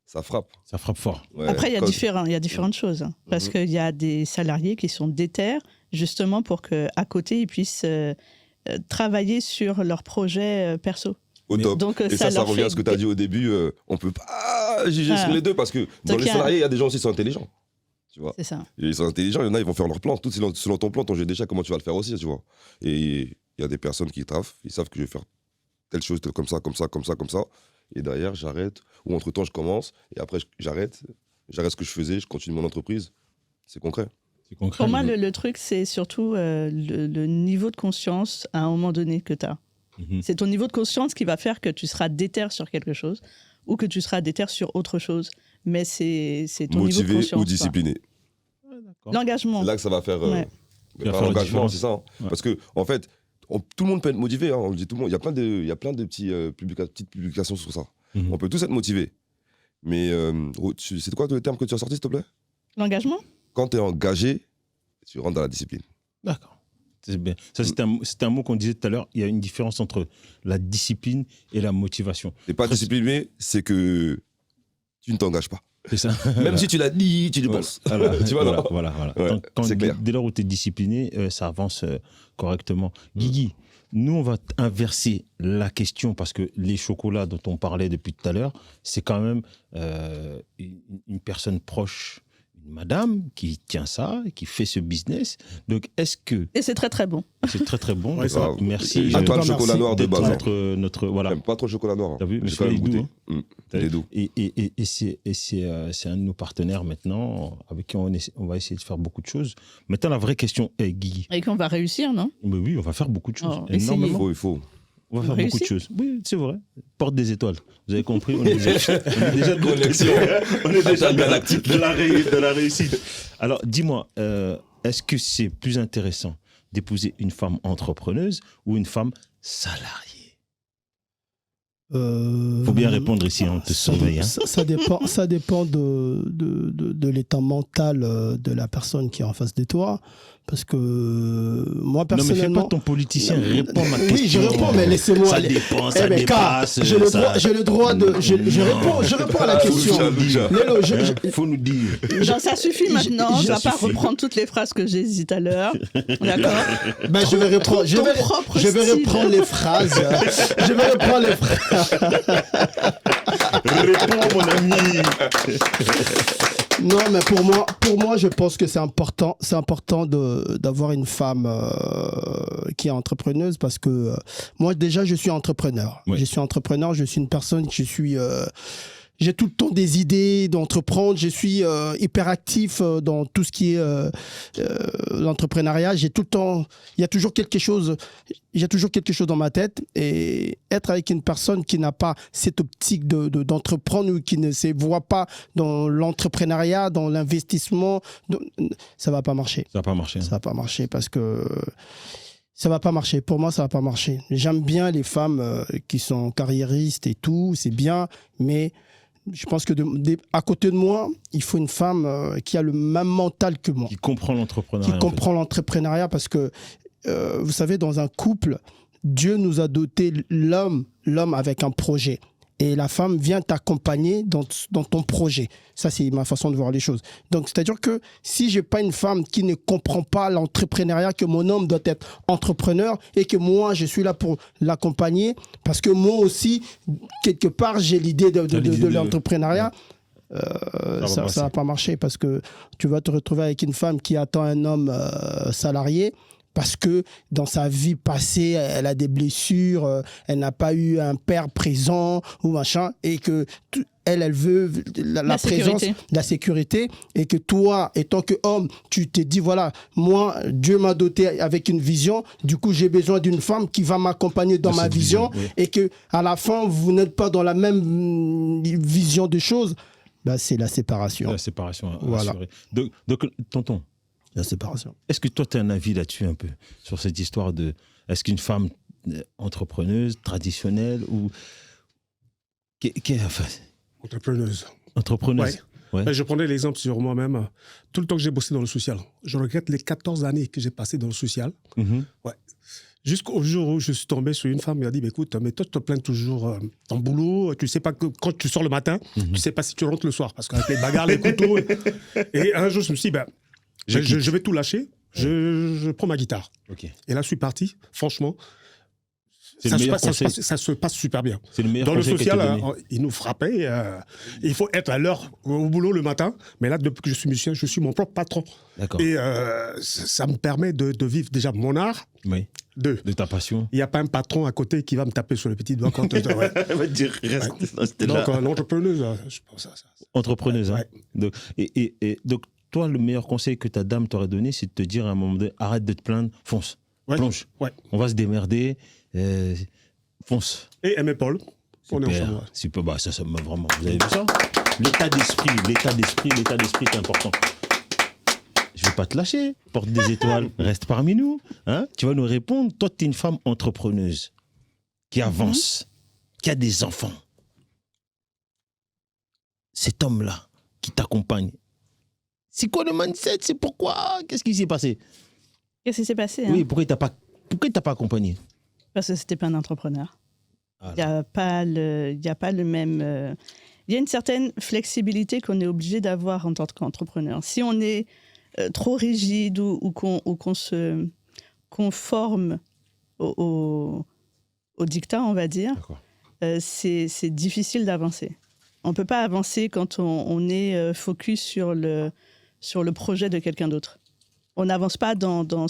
D: ça frappe.
A: Ça frappe fort.
B: Ouais. Après, il y a différentes choses. Hein, parce qu'il y a des salariés qui sont déter, justement pour qu'à côté, ils puissent travailler sur leur projet perso.
D: Au top. Donc, et ça revient à ce que tu as dit au début. On ne peut pas juger sur les deux parce que dans les salariés, il y a des gens aussi qui sont intelligents. Tu vois.
B: C'est ça.
D: Ils sont intelligents, il y en a, ils vont faire leur plan. Tout selon ton plan, ton jeu d'échecs, comment tu vas le faire aussi, tu vois. Et il y a des personnes qui taffent, ils savent que je vais faire telle chose, comme ça. Et derrière, j'arrête. Ou entre-temps, je commence. Et après, j'arrête ce que je faisais, je continue mon entreprise. C'est concret.
B: Pour moi, le truc, c'est surtout le niveau de conscience à un moment donné que tu as. C'est ton niveau de conscience qui va faire que tu seras déter sur quelque chose ou que tu seras déter sur autre chose. Mais c'est ton
D: motivé
B: niveau de conscience.
D: Motivé ou discipliné.
B: l'engagement.
D: C'est là que ça va faire... l'engagement, c'est ça. Hein. Ouais. Parce que, en fait, tout le monde peut être motivé. Hein, on le dit tout le monde. Il y a plein de petites publications sur ça. On peut tous être motivés. Mais c'est quoi le terme que tu as sorti, s'il te plaît?
B: L'engagement.
D: Quand tu es engagé, tu rentres dans la discipline.
A: D'accord. C'est bien. Ça, c'est un mot qu'on disait tout à l'heure. Il y a une différence entre la discipline et la motivation.
D: Tu n'es pas discipliné, c'est que tu ne t'engages pas.
A: C'est ça.
D: Même si tu l'as dit, tu le penses.
A: Voilà,
D: tu vois,
A: voilà.
D: Ouais, c'est clair.
A: Dès lors où tu es discipliné, ça avance correctement. Guigui, nous, on va inverser la question parce que les chocolats dont on parlait depuis tout à l'heure, c'est quand même une personne proche, une madame qui tient ça, qui fait ce business. Donc, est-ce que...
B: Et c'est très, très bon.
A: C'est très, très bon.
D: Ouais,
A: ça, merci.
D: J'aime pas le chocolat noir de base.
A: Voilà.
D: J'aime pas trop le chocolat noir.
A: T'as vu, mais
D: c'est
A: doux.
D: Hein. Il est doux.
A: Et c'est un de nos partenaires maintenant avec qui on va essayer de faire beaucoup de choses. Maintenant, la vraie question est, Guigui.
B: Et qu'on va réussir, non?
A: Mais oui, on va faire beaucoup de choses.
D: Énormément. Il faut.
A: On va faire beaucoup de choses. Oui, c'est vrai. Porte des étoiles. Vous avez compris? On est déjà de connexion. On est déjà galactique de la réussite. Alors, dis-moi, est-ce que c'est plus intéressant d'épouser une femme entrepreneuse ou une femme salariée? Faut bien répondre ici, on te surveille. Hein.
E: Ça dépend de l'état mental de la personne qui est en face de toi. Parce que moi, personnellement...
A: Non, mais fais pas ton politicien, réponds à ma question.
E: Oui, je réponds, mais laissez-moi...
A: Ça dépend, ça dépasse...
E: J'ai le droit de... Je réponds à la question.
A: Faut nous dire.
B: Genre, ça suffit maintenant, tu vas pas reprendre toutes les phrases que j'ai dit tout à l'heure. D'accord?
E: Ben, je vais reprendre les phrases. Je vais reprendre les phrases.
A: Réponds, mon ami.
E: Non, mais pour moi, je pense que c'est important d'avoir une femme qui est entrepreneuse parce que moi, déjà, je suis entrepreneur. Oui. Je suis entrepreneur, je suis une personne j'ai tout le temps des idées d'entreprendre. Je suis hyper actif dans tout ce qui est l'entrepreneuriat. Il y a toujours quelque chose dans ma tête. Et être avec une personne qui n'a pas cette optique d'entreprendre ou qui ne se voit pas dans l'entrepreneuriat, dans l'investissement, ça va pas marcher.
A: Ça va pas marcher.
E: Ça va pas marcher parce que ça va pas marcher. Pour moi, ça va pas marcher. J'aime bien les femmes qui sont carriéristes et tout. C'est bien, mais je pense que à côté de moi, il faut une femme qui a le même mental que moi.
A: Qui comprend l'entrepreneuriat.
E: Qui comprend l'entrepreneuriat parce que, vous savez, dans un couple, Dieu nous a doté l'homme avec un projet. Et la femme vient t'accompagner dans ton projet. Ça, c'est ma façon de voir les choses. Donc, c'est-à-dire que si je n'ai pas une femme qui ne comprend pas l'entrepreneuriat, que mon homme doit être entrepreneur et que moi, je suis là pour l'accompagner, parce que moi aussi, quelque part, j'ai l'idée de l'entrepreneuriat, ça ne va pas marcher parce que tu vas te retrouver avec une femme qui attend un homme salarié. Parce que dans sa vie passée, elle a des blessures, elle n'a pas eu un père présent ou machin, et que elle veut la présence, la sécurité, et que toi, étant qu'homme, tu te dis, voilà, moi, Dieu m'a doté avec une vision, du coup, j'ai besoin d'une femme qui va m'accompagner dans ma vision, oui. Et que à la fin, vous n'êtes pas dans la même vision des choses, bah, c'est la séparation.
A: La séparation,
E: voilà.
A: assurée. Donc, tonton,
E: la séparation.
A: Est-ce que toi, tu as un avis là-dessus un peu, sur cette histoire de... Est-ce qu'une femme entrepreneuse, traditionnelle ou...
C: Entrepreneuse.
A: Entrepreneuse.
C: Ouais. Ouais. Je prenais l'exemple sur moi-même. Tout le temps que j'ai bossé dans le social, je regrette les 14 années que j'ai passées dans le social. Ouais. Jusqu'au jour où je suis tombé sur une femme qui a dit, écoute, mais toi, tu te plains toujours ton boulot, tu sais pas que quand tu sors le matin, tu sais pas si tu rentres le soir, parce qu'avec les bagarres, les couteaux. Et un jour, je me suis dit, je vais tout lâcher, je prends ma guitare.
A: Okay.
C: Et là, je suis parti, franchement. Ça se passe super bien.
A: C'est le meilleur
C: dans le social, ils nous frappaient. Il faut être à l'heure au boulot le matin. Mais là, depuis que je suis musicien, je suis mon propre patron.
A: D'accord.
C: Et ça me permet de vivre déjà mon art.
A: Oui. De ta passion.
C: Il n'y a pas un patron à côté qui va me taper sur le petit doigt quand elle
A: va dire reste.
C: Donc, l'entrepreneuse, je pense à ça.
A: Entrepreneuse, hein. Donc, donc, toi, le meilleur conseil que ta dame t'aurait donné, c'est de te dire à un moment donné, arrête de te plaindre, fonce.
C: Ouais.
A: Plonge.
C: Ouais.
A: On va se démerder. Fonce.
C: Et Aimé Paul.
A: On est ensemble. Super, ça m'a vraiment. Vous avez vu ça? L'état d'esprit est important. Je ne vais pas te lâcher. Porte des étoiles, reste parmi nous. Hein? Tu vas nous répondre. Toi, tu es une femme entrepreneuse qui avance, qui a des enfants. Cet homme-là qui t'accompagne. C'est quoi le mindset? C'est pourquoi? Qu'est-ce qui s'est passé?
B: Qu'est-ce qui s'est passé?
A: Oui, pourquoi il t'a pas accompagné?
B: Parce que c'était pas un entrepreneur. Il n'y a pas le même... Il y a une certaine flexibilité qu'on est obligé d'avoir en tant qu'entrepreneur. Si on est trop rigide ou qu'on se conforme au dictat, on va dire, c'est difficile d'avancer. On ne peut pas avancer quand on est focus sur le projet de quelqu'un d'autre. On n'avance pas dans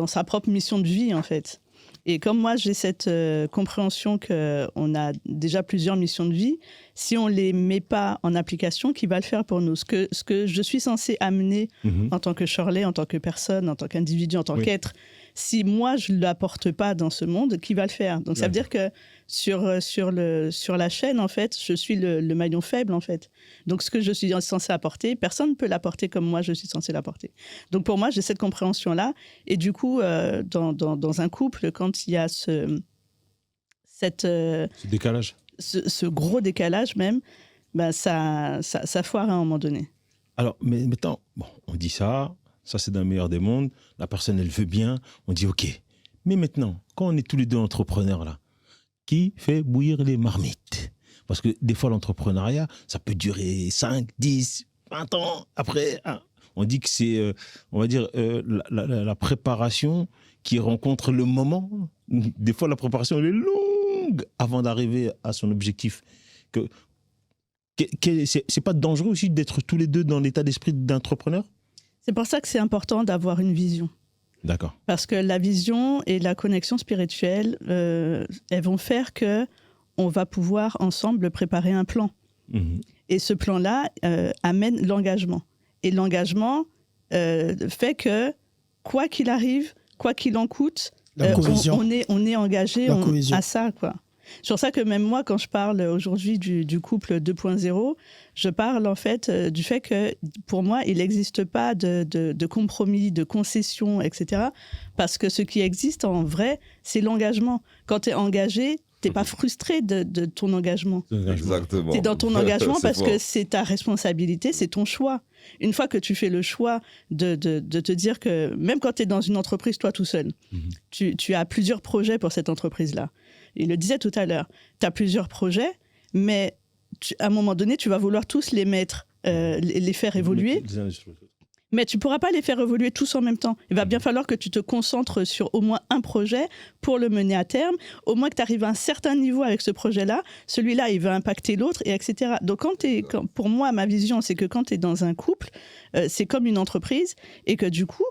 B: sa propre mission de vie, en fait. Et comme moi, j'ai cette compréhension qu'on a déjà plusieurs missions de vie, si on ne les met pas en application, qui va le faire pour nous? Ce que je suis censée amener en tant que Shirley, en tant que personne, en tant qu'individu, en tant qu'être, si moi, je ne l'apporte pas dans ce monde, qui va le faire? Donc, ça veut dire que sur la chaîne, en fait, je suis le maillon faible, en fait. Donc, ce que je suis censée apporter, personne ne peut l'apporter comme moi, je suis censée l'apporter. Donc, pour moi, j'ai cette compréhension-là. Et du coup, dans un couple, quand il y a ce
A: décalage,
B: ce gros décalage même, ça foire à un moment donné.
A: Alors, mais maintenant, on dit ça c'est dans le meilleur des mondes, la personne, elle veut bien, on dit OK. Mais maintenant, quand on est tous les deux entrepreneurs, là, qui fait bouillir les marmites? Parce que des fois, l'entrepreneuriat, ça peut durer 5, 10, 20 ans. Après, on dit que c'est, on va dire, la préparation qui rencontre le moment. Des fois, la préparation, elle est longue avant d'arriver à son objectif. C'est pas dangereux aussi d'être tous les deux dans l'état d'esprit d'entrepreneur?
B: C'est pour ça que c'est important d'avoir une vision.
A: D'accord.
B: Parce que la vision et la connexion spirituelle, elles vont faire qu'on va pouvoir ensemble préparer un plan. Et ce plan-là amène l'engagement. Et l'engagement fait que, quoi qu'il arrive, quoi qu'il en coûte, on est engagé à ça, quoi. C'est pour ça que même moi, quand je parle aujourd'hui du couple 2.0, je parle en fait du fait que pour moi, il n'existe pas de compromis, de concession, etc. Parce que ce qui existe en vrai, c'est l'engagement. Quand tu es engagé, tu n'es pas frustré de ton engagement.
D: Exactement.
B: Tu es dans ton engagement parce que c'est ta responsabilité, c'est ton choix. Une fois que tu fais le choix de te dire que même quand tu es dans une entreprise, toi tout seul, tu as plusieurs projets pour cette entreprise-là. Il le disait tout à l'heure, tu as plusieurs projets, mais à un moment donné, tu vas vouloir tous les mettre, les faire évoluer. Mais tu ne pourras pas les faire évoluer tous en même temps. Il va bien falloir que tu te concentres sur au moins un projet pour le mener à terme. Au moins que tu arrives à un certain niveau avec ce projet-là. Celui-là, il va impacter l'autre, et etc. Donc, pour moi, ma vision, c'est que quand tu es dans un couple, c'est comme une entreprise et que du coup,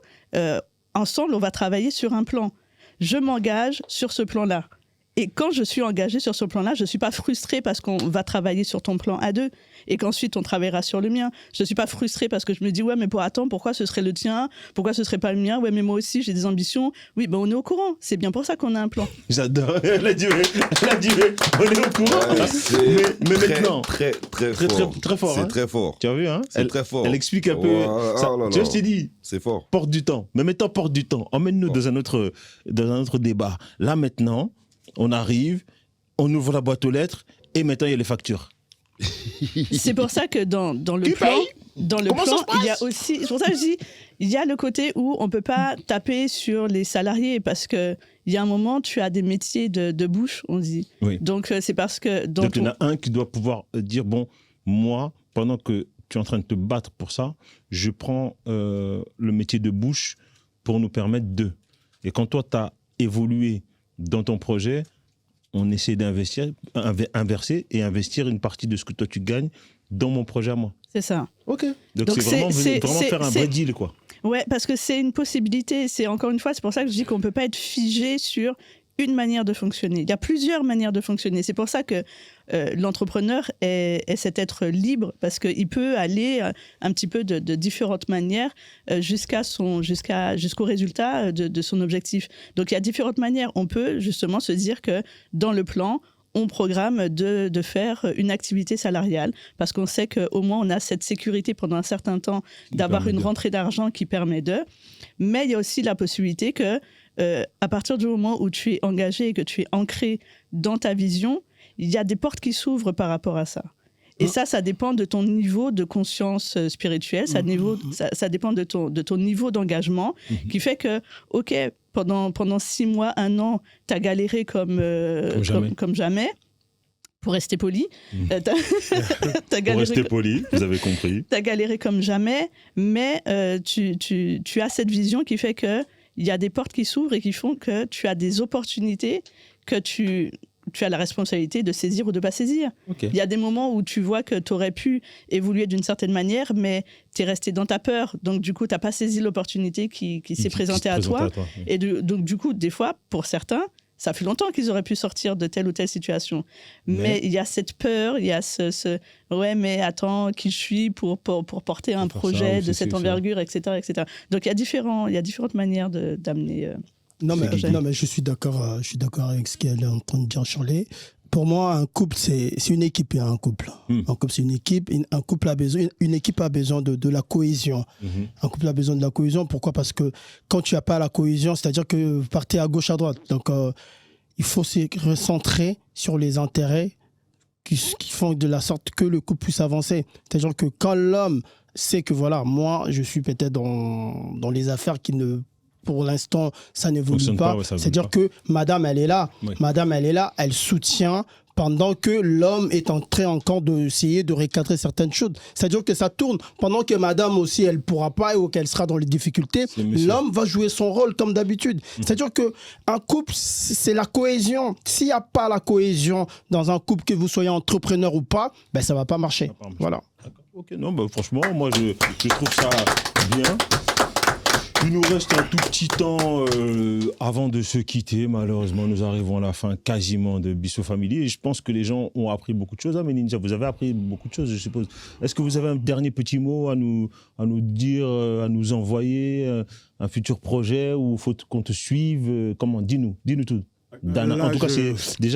B: ensemble, on va travailler sur un plan. Je m'engage sur ce plan-là. Et quand je suis engagée sur ce plan-là, je ne suis pas frustrée parce qu'on va travailler sur ton plan à deux et qu'ensuite on travaillera sur le mien. Je ne suis pas frustrée parce que je me dis, ouais, mais pourquoi ce serait le tien? Pourquoi ce ne serait pas le mien? Ouais, mais moi aussi, j'ai des ambitions. Oui, ben on est au courant. C'est bien pour ça qu'on a un plan.
A: J'adore. Elle a duré. On est au courant. Mais maintenant.
D: Très
A: fort.
D: C'est
A: hein.
D: Très fort.
A: Tu as vu, hein?
D: C'est très fort.
A: Elle explique un peu. Tu vois, je t'ai dit.
D: C'est fort.
A: Porte du temps. Mais maintenant, porte du temps. Emmène-nous dans un autre débat. Là, maintenant, on arrive, on ouvre la boîte aux lettres et maintenant, il y a les factures.
B: C'est pour ça que dans le plan, il y a aussi, c'est pour ça que je dis, il y a le côté où on peut pas taper sur les salariés parce que il y a un moment, tu as des métiers de bouche, on dit.
A: Oui.
B: Donc c'est parce que
A: donc il y en a un qui doit pouvoir dire bon, moi, pendant que tu es en train de te battre pour ça, je prends le métier de bouche pour nous permettre de. Et quand toi, tu as évolué dans ton projet, on essaie d'investir, inverser et investir une partie de ce que toi tu gagnes dans mon projet à moi.
B: C'est ça.
A: Ok. Donc c'est vraiment faire un vrai deal, quoi.
B: Ouais, parce que c'est une possibilité. C'est encore une fois, c'est pour ça que je dis qu'on ne peut pas être figé sur une manière de fonctionner. Il y a plusieurs manières de fonctionner. C'est pour ça que l'entrepreneur est cet être libre, parce qu'il peut aller un petit peu de différentes manières jusqu'au résultat de son objectif. Donc il y a différentes manières. On peut justement se dire que dans le plan, on programme de faire une activité salariale parce qu'on sait qu'au moins on a cette sécurité pendant un certain temps d'avoir une rentrée d'argent qui permet de. Mais il y a aussi la possibilité que à partir du moment où tu es engagé et que tu es ancré dans ta vision, il y a des portes qui s'ouvrent par rapport à ça. Et ça dépend de ton niveau de conscience spirituelle, ça dépend de ton niveau d'engagement, qui fait que, ok, pendant 6 mois, 1 an, tu as galéré comme jamais. Pour rester poli.
A: Pour rester poli, vous avez compris.
B: Tu as galéré comme jamais, mais tu as cette vision qui fait qu'il y a des portes qui s'ouvrent et qui font que tu as des opportunités que tu as la responsabilité de saisir ou de ne pas saisir.
A: Okay.
B: Il y a des moments où tu vois que tu aurais pu évoluer d'une certaine manière, mais tu es resté dans ta peur. Donc, du coup, tu n'as pas saisi l'opportunité qui s'est présentée à toi. Oui. Et donc, du coup, des fois, pour certains, ça fait longtemps qu'ils auraient pu sortir de telle ou telle situation. Mais il y a cette peur, il y a ouais, mais attends, qui je suis pour porter un projet de cette envergure, etc., etc. Donc, il y a différentes manières d'amener...
E: Non, mais je suis d'accord avec ce qu'elle est en train de dire, Shirley. Pour moi, un couple, c'est une équipe, un couple. Un couple, c'est une équipe. Une équipe a besoin de la cohésion. Un couple a besoin de la cohésion. Pourquoi ? Parce que quand tu n'as pas la cohésion, c'est-à-dire que vous partez à gauche, à droite. Donc, il faut se recentrer sur les intérêts qui font de la sorte que le couple puisse avancer. C'est-à-dire que quand l'homme sait que, voilà, moi, je suis peut-être dans les affaires qui ne... Pour l'instant, ça n'évolue pas. C'est-à-dire que madame, elle est là. Oui. Madame, elle est là. Elle soutient pendant que l'homme est en train encore d'essayer de recadrer certaines choses. C'est-à-dire que ça tourne. Pendant que madame aussi, elle ne pourra pas ou qu'elle sera dans les difficultés, l'homme va jouer son rôle comme d'habitude. C'est-à-dire qu'un couple, c'est la cohésion. S'il n'y a pas la cohésion dans un couple, que vous soyez entrepreneur ou pas, ben, ça ne va pas marcher. Voilà.
A: Ok, non, bah, franchement, moi, je trouve ça bien. Il nous reste un tout petit temps avant de se quitter. Malheureusement, nous arrivons à la fin quasiment de Bissot Family. Et je pense que les gens ont appris beaucoup de choses. Ah, mais Ninja, vous avez appris beaucoup de choses, je suppose. Est-ce que vous avez un dernier petit mot à nous dire, à nous envoyer, un futur projet ou faut qu'on te suive? Comment? Dis-nous tout. Là, en tout cas,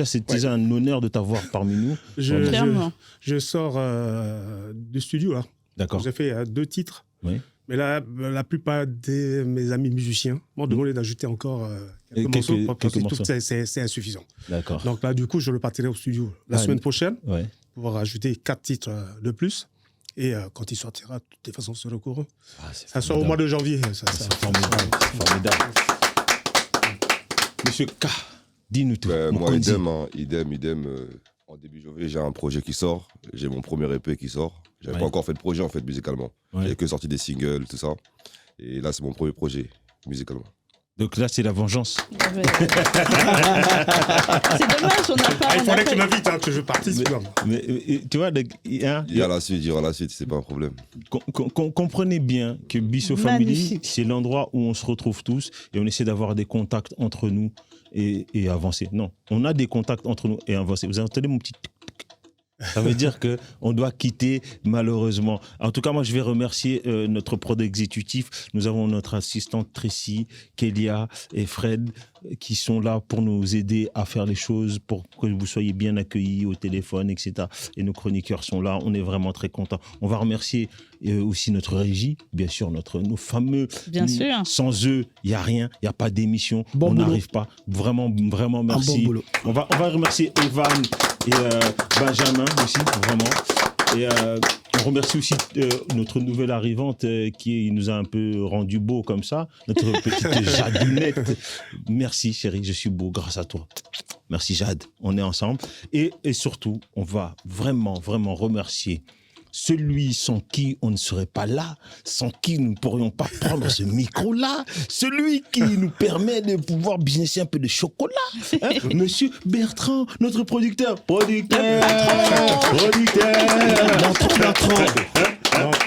A: c'était un honneur de t'avoir parmi nous.
C: Je sors du studio, là.
A: D'accord.
C: J'ai fait 2 titres.
A: Oui.
C: Mais là, la plupart de mes amis musiciens m'ont demandé d'ajouter encore quelques morceaux, parce que c'est insuffisant.
A: D'accord.
C: Donc là, du coup, je repartirai au studio la semaine prochaine pour rajouter 4 titres de plus. Et quand il sortira, de toute façon, sur le courant. Ça sort au mois de janvier.
A: C'est formidable. Monsieur K, dis-nous tout.
D: Moi, idem. En début janvier, j'ai un projet qui sort. J'ai mon premier EP qui sort. J'avais pas encore fait de projet, en fait, musicalement. J'avais que sorti des singles, tout ça. Et là, c'est mon premier projet, musicalement.
A: Donc là, c'est la vengeance.
B: C'est dommage, on n'a pas...
C: Il faudrait que tu m'invites, que je participe.
A: Mais tu vois,
D: il y aura la suite, c'est pas un problème.
A: Comprenez bien que Bissau Family, c'est l'endroit où on se retrouve tous et on essaie d'avoir des contacts entre nous et avancer. Non, on a des contacts entre nous et avancer. Vous entendez mon petit... Ça veut dire qu'on doit quitter, malheureusement. En tout cas, moi, je vais remercier notre prod exécutif. Nous avons notre assistante Tracy, Kélia et Fred qui sont là pour nous aider à faire les choses, pour que vous soyez bien accueillis au téléphone, etc. Et nos chroniqueurs sont là. On est vraiment très contents. On va remercier aussi notre régie, bien sûr, nos fameux...
B: Bien sûr.
A: Sans eux, il n'y a rien, il n'y a pas d'émission. On n'arrive pas. Vraiment, vraiment, merci. On va remercier Evan et Benjamin aussi, vraiment. Et on remercie aussi notre nouvelle arrivante qui nous a un peu rendu beau comme ça, notre petite Jadunette. Merci chérie, je suis beau grâce à toi. Merci Jade, on est ensemble. Et surtout, on va vraiment, vraiment remercier celui sans qui on ne serait pas là, sans qui nous ne pourrions pas prendre ce micro-là, celui qui nous permet de pouvoir businesser un peu de chocolat, hein? Monsieur Bertrand, notre producteur.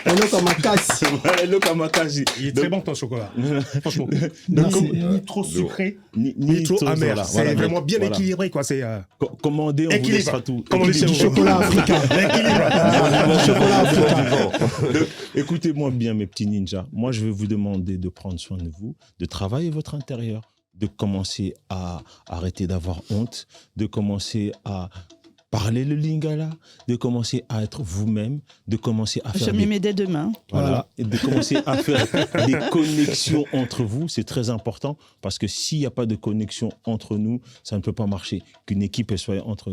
E: Hello Kamakasi.
A: Hello Kamakasi.
C: Il est très bon ton chocolat. Franchement. Ni trop sucré, ni trop amer. Voilà, c'est vraiment bien équilibré, quoi. C'est
A: commandez, on vous laissera tout.
C: Comme du chocolat africain.
A: Écoutez-moi bien, mes petits ninjas. Moi, je vais vous demander de prendre soin de vous, de travailler votre intérieur, de commencer à arrêter d'avoir honte, de commencer à parler le lingala, de commencer à être vous-même, de commencer à faire
B: m'y mets dès demain.
A: Voilà. Et de commencer à faire des connexions entre vous, c'est très important parce que s'il n'y a pas de connexion entre nous, ça ne peut pas marcher. Qu'une équipe soit entre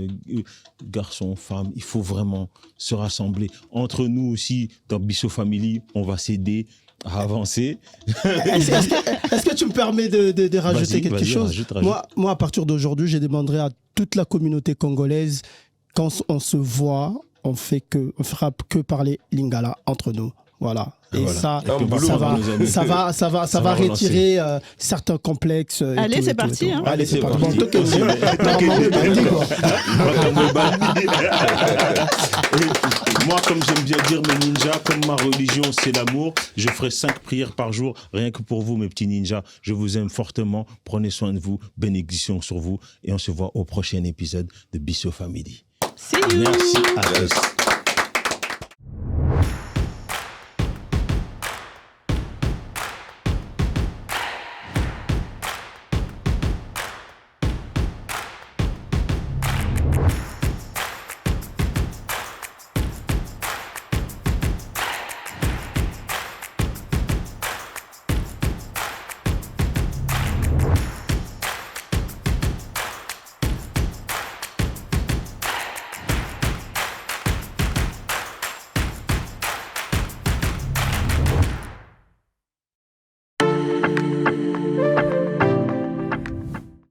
A: garçons, femmes, il faut vraiment se rassembler. Entre nous aussi, dans Bissau Family, on va s'aider à avancer.
E: Est-ce que tu me permets de rajouter quelque chose?
A: Rajoute.
E: Moi, à partir d'aujourd'hui, je demanderai à toute la communauté congolaise, quand on se voit, on fera que parler lingala entre nous. Voilà. Et voilà. Ça va retirer certains complexes.
B: Allez, c'est parti.
E: Allez, c'est parti.
A: Moi, comme j'aime bien dire mes ninjas, comme ma religion, c'est l'amour, je ferai 5 prières par jour, rien que pour vous, mes petits ninjas. Je vous aime fortement. Prenez soin de vous. Bénédiction sur vous. Et on se voit au prochain épisode de Bissau Family.
B: See you.
A: Merci à tous.